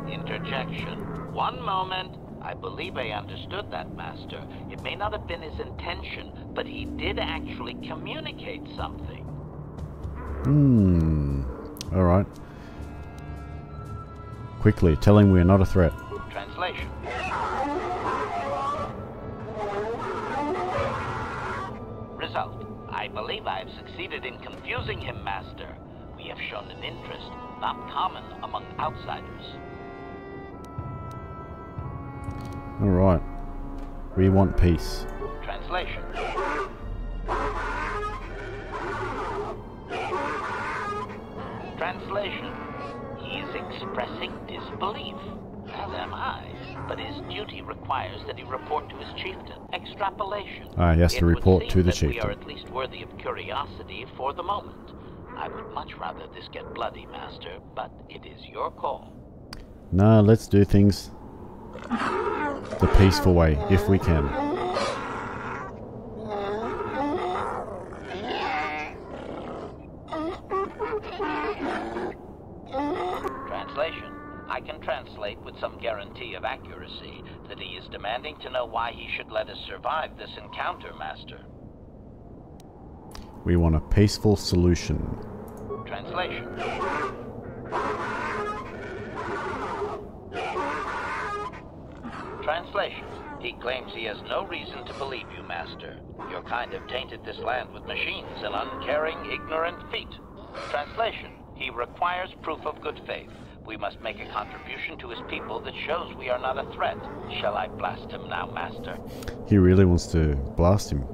Interjection. One moment. I believe I understood that, Master. It may not have been his intention, but he did actually communicate something. Alright. Quickly, tell him we're not a threat. Translation. Result. I believe I have succeeded in confusing him, Master. We have shown an interest not common among outsiders. Alright. We want peace. Translation. Translation. He is expressing disbelief, as am I. But his duty requires that he report to his chieftain. Extrapolation. He has to report to the chieftain. We are at least worthy of curiosity for the moment. I would much rather this get bloody, Master, but it is your call. No, let's do things the peaceful way, if we can. Translation. I can translate with some guarantee of accuracy that he is demanding to know why he should let us survive this encounter, Master. We want a peaceful solution. Translation. Translation. He claims he has no reason to believe you, Master. Your kind have tainted this land with machines and uncaring, ignorant feet. Translation. He requires proof of good faith. We must make a contribution to his people that shows we are not a threat. Shall I blast him now, Master? He really wants to blast him.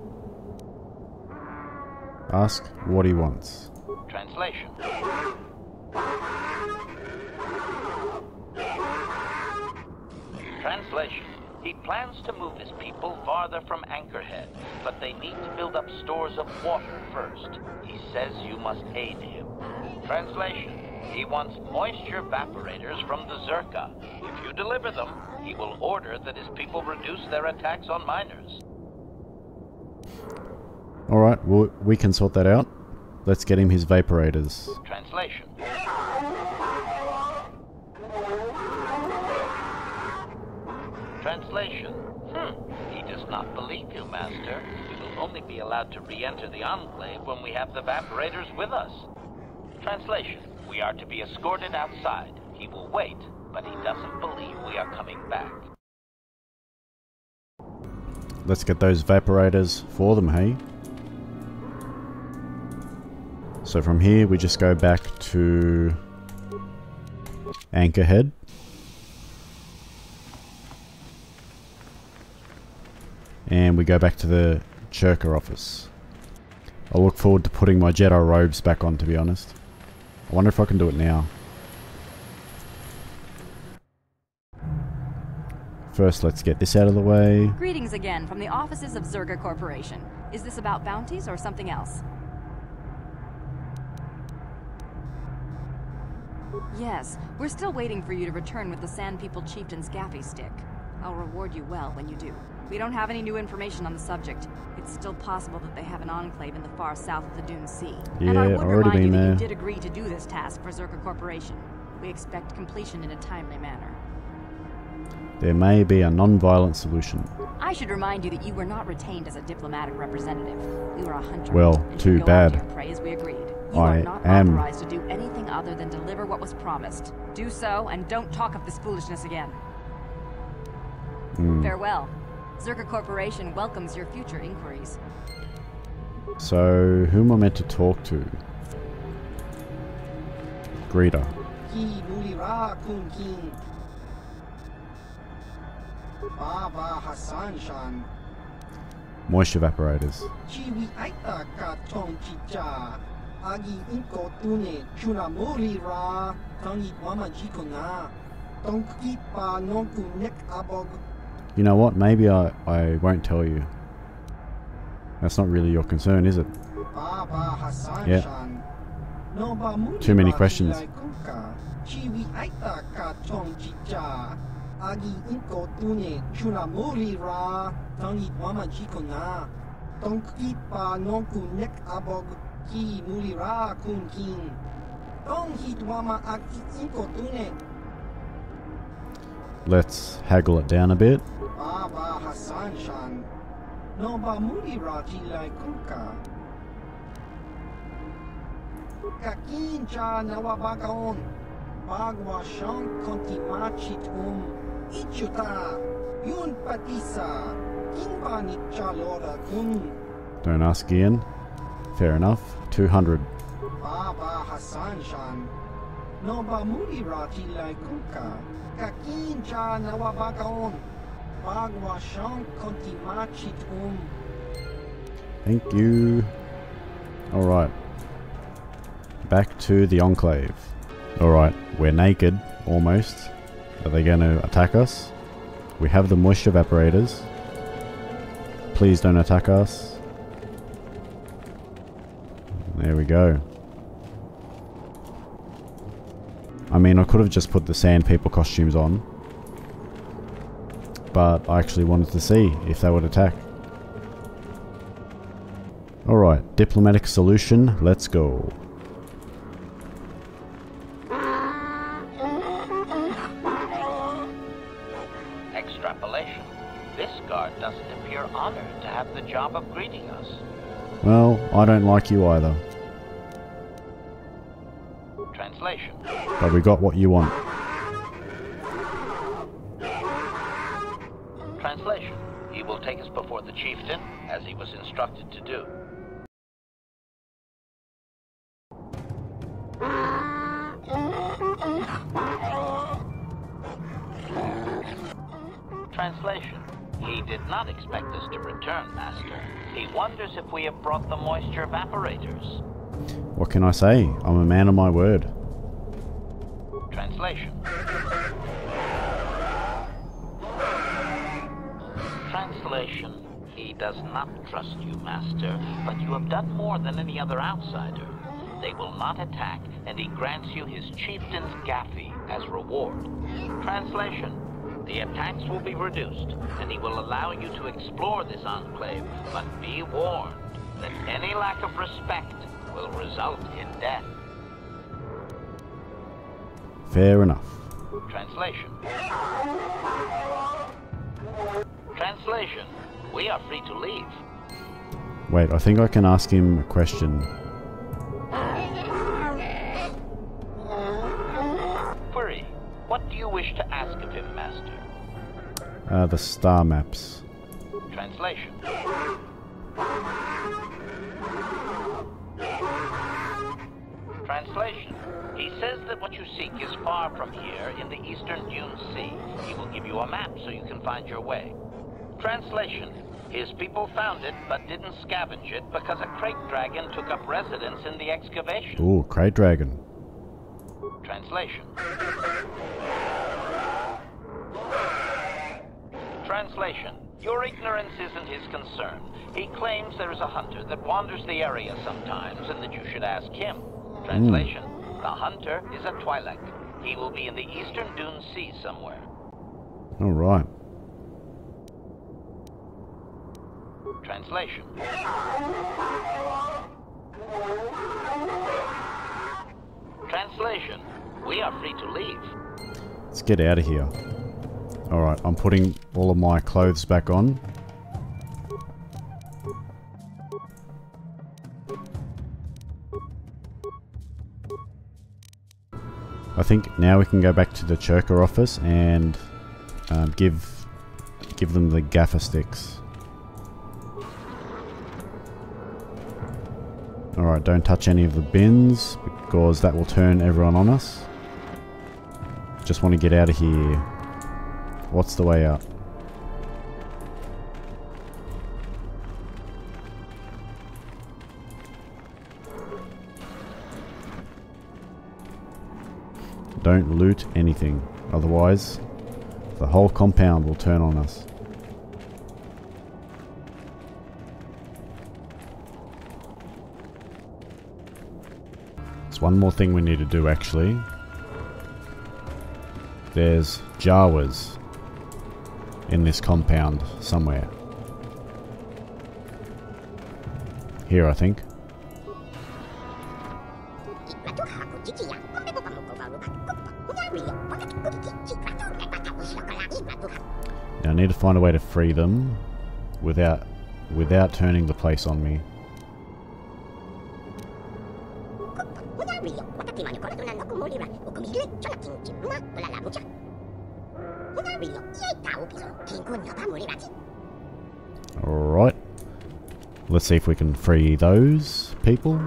Ask what he wants. Translation. Translation. He plans to move his people farther from Anchorhead, but they need to build up stores of water first. He says you must aid him. Translation. He wants moisture evaporators from the Zerka. If you deliver them, he will order that his people reduce their attacks on miners. Alright, well, we can sort that out. Let's get him his vaporators. Translation. Translation. He does not believe you, Master. We will only be allowed to re-enter the Enclave when we have the evaporators with us. Translation. We are to be escorted outside. He will wait, but he doesn't believe we are coming back. Let's get those evaporators for them, hey? So from here we just go back to Anchorhead. And we go back to the Churka office. I look forward to putting my Jedi robes back on, to be honest. I wonder if I can do it now. First, let's get this out of the way. Greetings again from the offices of Zerga Corporation. Is this about bounties or something else? Yes, we're still waiting for you to return with the Sand People Chieftain's Gaffy stick. I'll reward you well when you do. We don't have any new information on the subject. It's still possible that they have an enclave in the far south of the Dune Sea. Yeah, and I would already remind you been that there. you did agree to do this task for Zerga Corporation. We expect completion in a timely manner. There may be a non-violent solution. I should remind you that you were not retained as a diplomatic representative. You were a hunter. Well, and too should go bad. after your prey as we agreed. You I are not am. authorized to do anything other than deliver what was promised. Do so, and don't talk of this foolishness again. Farewell. Zerga Corporation welcomes your future inquiries. So, who am I meant to talk to? Greeter. Moisture evaporators. You know what? Maybe I won't tell you. That's not really your concern, is it? Yeah. Too many questions. Let's haggle it down a bit. Don't ask again. Fair enough. 200. Thank you. Alright. Back to the Enclave. Alright, we're naked, almost. Are they going to attack us? We have the moisture evaporators. Please don't attack us. There we go. I mean, I could have just put the Sand People costumes on. But I actually wanted to see if they would attack. Alright, diplomatic solution, let's go. Extrapolation. This guard doesn't appear honored to have the job of greeting us. Well, I don't like you either. Translation. But we got what you want. Translation. He will take us before the chieftain, as he was instructed to do. Translation. He did not expect us to return, Master. He wonders if we have brought the moisture evaporators. What can I say? I'm a man of my word. Translation. Translation. He does not trust you, Master, but you have done more than any other outsider. They will not attack, and he grants you his chieftain's gaffy as reward. Translation. The attacks will be reduced, and he will allow you to explore this enclave, but be warned that any lack of respect will result in death. Fair enough. Translation. Translation. We are free to leave. Wait, I think I can ask him a question. Query. master? The star maps. Translation. Translation. He says that what you seek is far from here in the eastern Dune Sea. He will give you a map so you can find your way. Translation. His people found it, but didn't scavenge it because a crate dragon took up residence in the excavation. Ooh, crate dragon. Translation. Translation. Your ignorance isn't his concern. He claims there is a hunter that wanders the area sometimes and that you should ask him. Translation. The hunter is a Twi'lek. He will be in the eastern Dune Sea somewhere. Alright. Translation. Translation. We are free to leave. Let's get out of here. Alright, I'm putting all of my clothes back on. I think now we can go back to the Churka office and give them the gaffer sticks. Alright, don't touch any of the bins because that will turn everyone on us. Just want to get out of here. What's the way up? Don't loot anything, otherwise the whole compound will turn on us. There's one more thing we need to do actually. There's Jawas in this compound somewhere. Here, I think. Now I need to find a way to free them without turning the place on me. Alright. Let's see if we can free those people.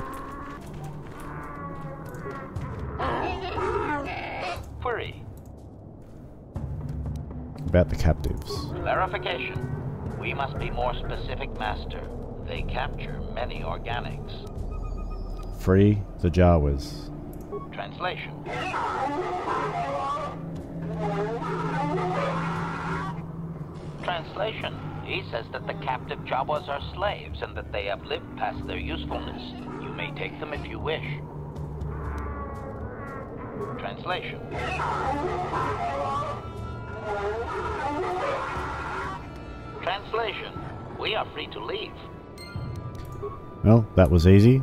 Query. About the captives. Clarification. We must be more specific, Master. They capture many organics. Free the Jawas. Translation. Translation. He says that the captive Jawas are slaves and that they have lived past their usefulness. You may take them if you wish. Translation. Translation. We are free to leave. Well, that was easy.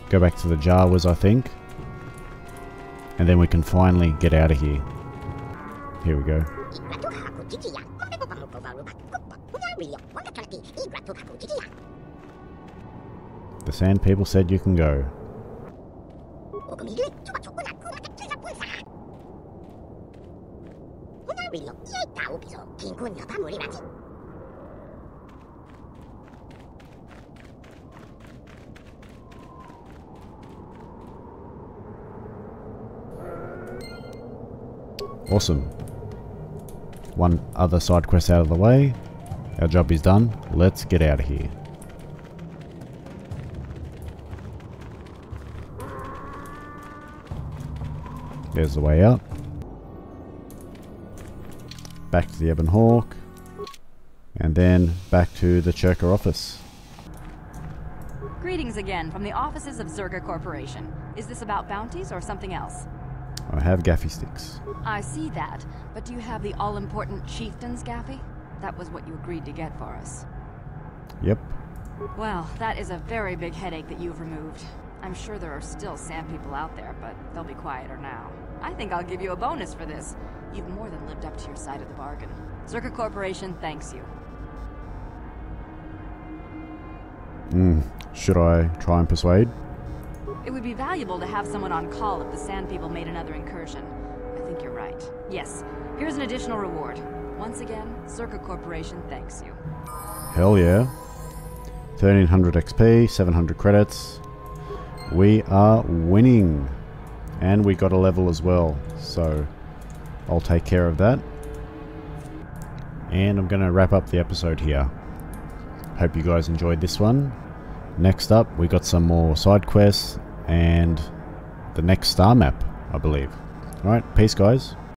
Go back to the Jawas, I think. And then we can finally get out of here. Here we go. The sand people said you can go. Awesome. One other side quest out of the way. Our job is done. Let's get out of here. There's the way out. Back to the Ebon Hawk. And then back to the Churka office. Greetings again from the offices of Zerga Corporation. Is this about bounties or something else? I have gaffy sticks. I see that, but do you have the all-important Chieftain's Gaffy? That was what you agreed to get for us. Yep. Well, that is a very big headache that you've removed. I'm sure there are still sand people out there, but they'll be quieter now. I think I'll give you a bonus for this. You've more than lived up to your side of the bargain. Zerga Corporation thanks you. Should I try and persuade? It would be valuable to have someone on call if the Sand People made another incursion. I think you're right. Yes, here's an additional reward. Once again, Circa Corporation thanks you. Hell yeah. 1300 XP, 700 credits. We are winning. And we got a level as well. So I'll take care of that. And I'm going to wrap up the episode here. Hope you guys enjoyed this one. Next up, we got some more side quests and the next star map, I believe. Alright, peace guys.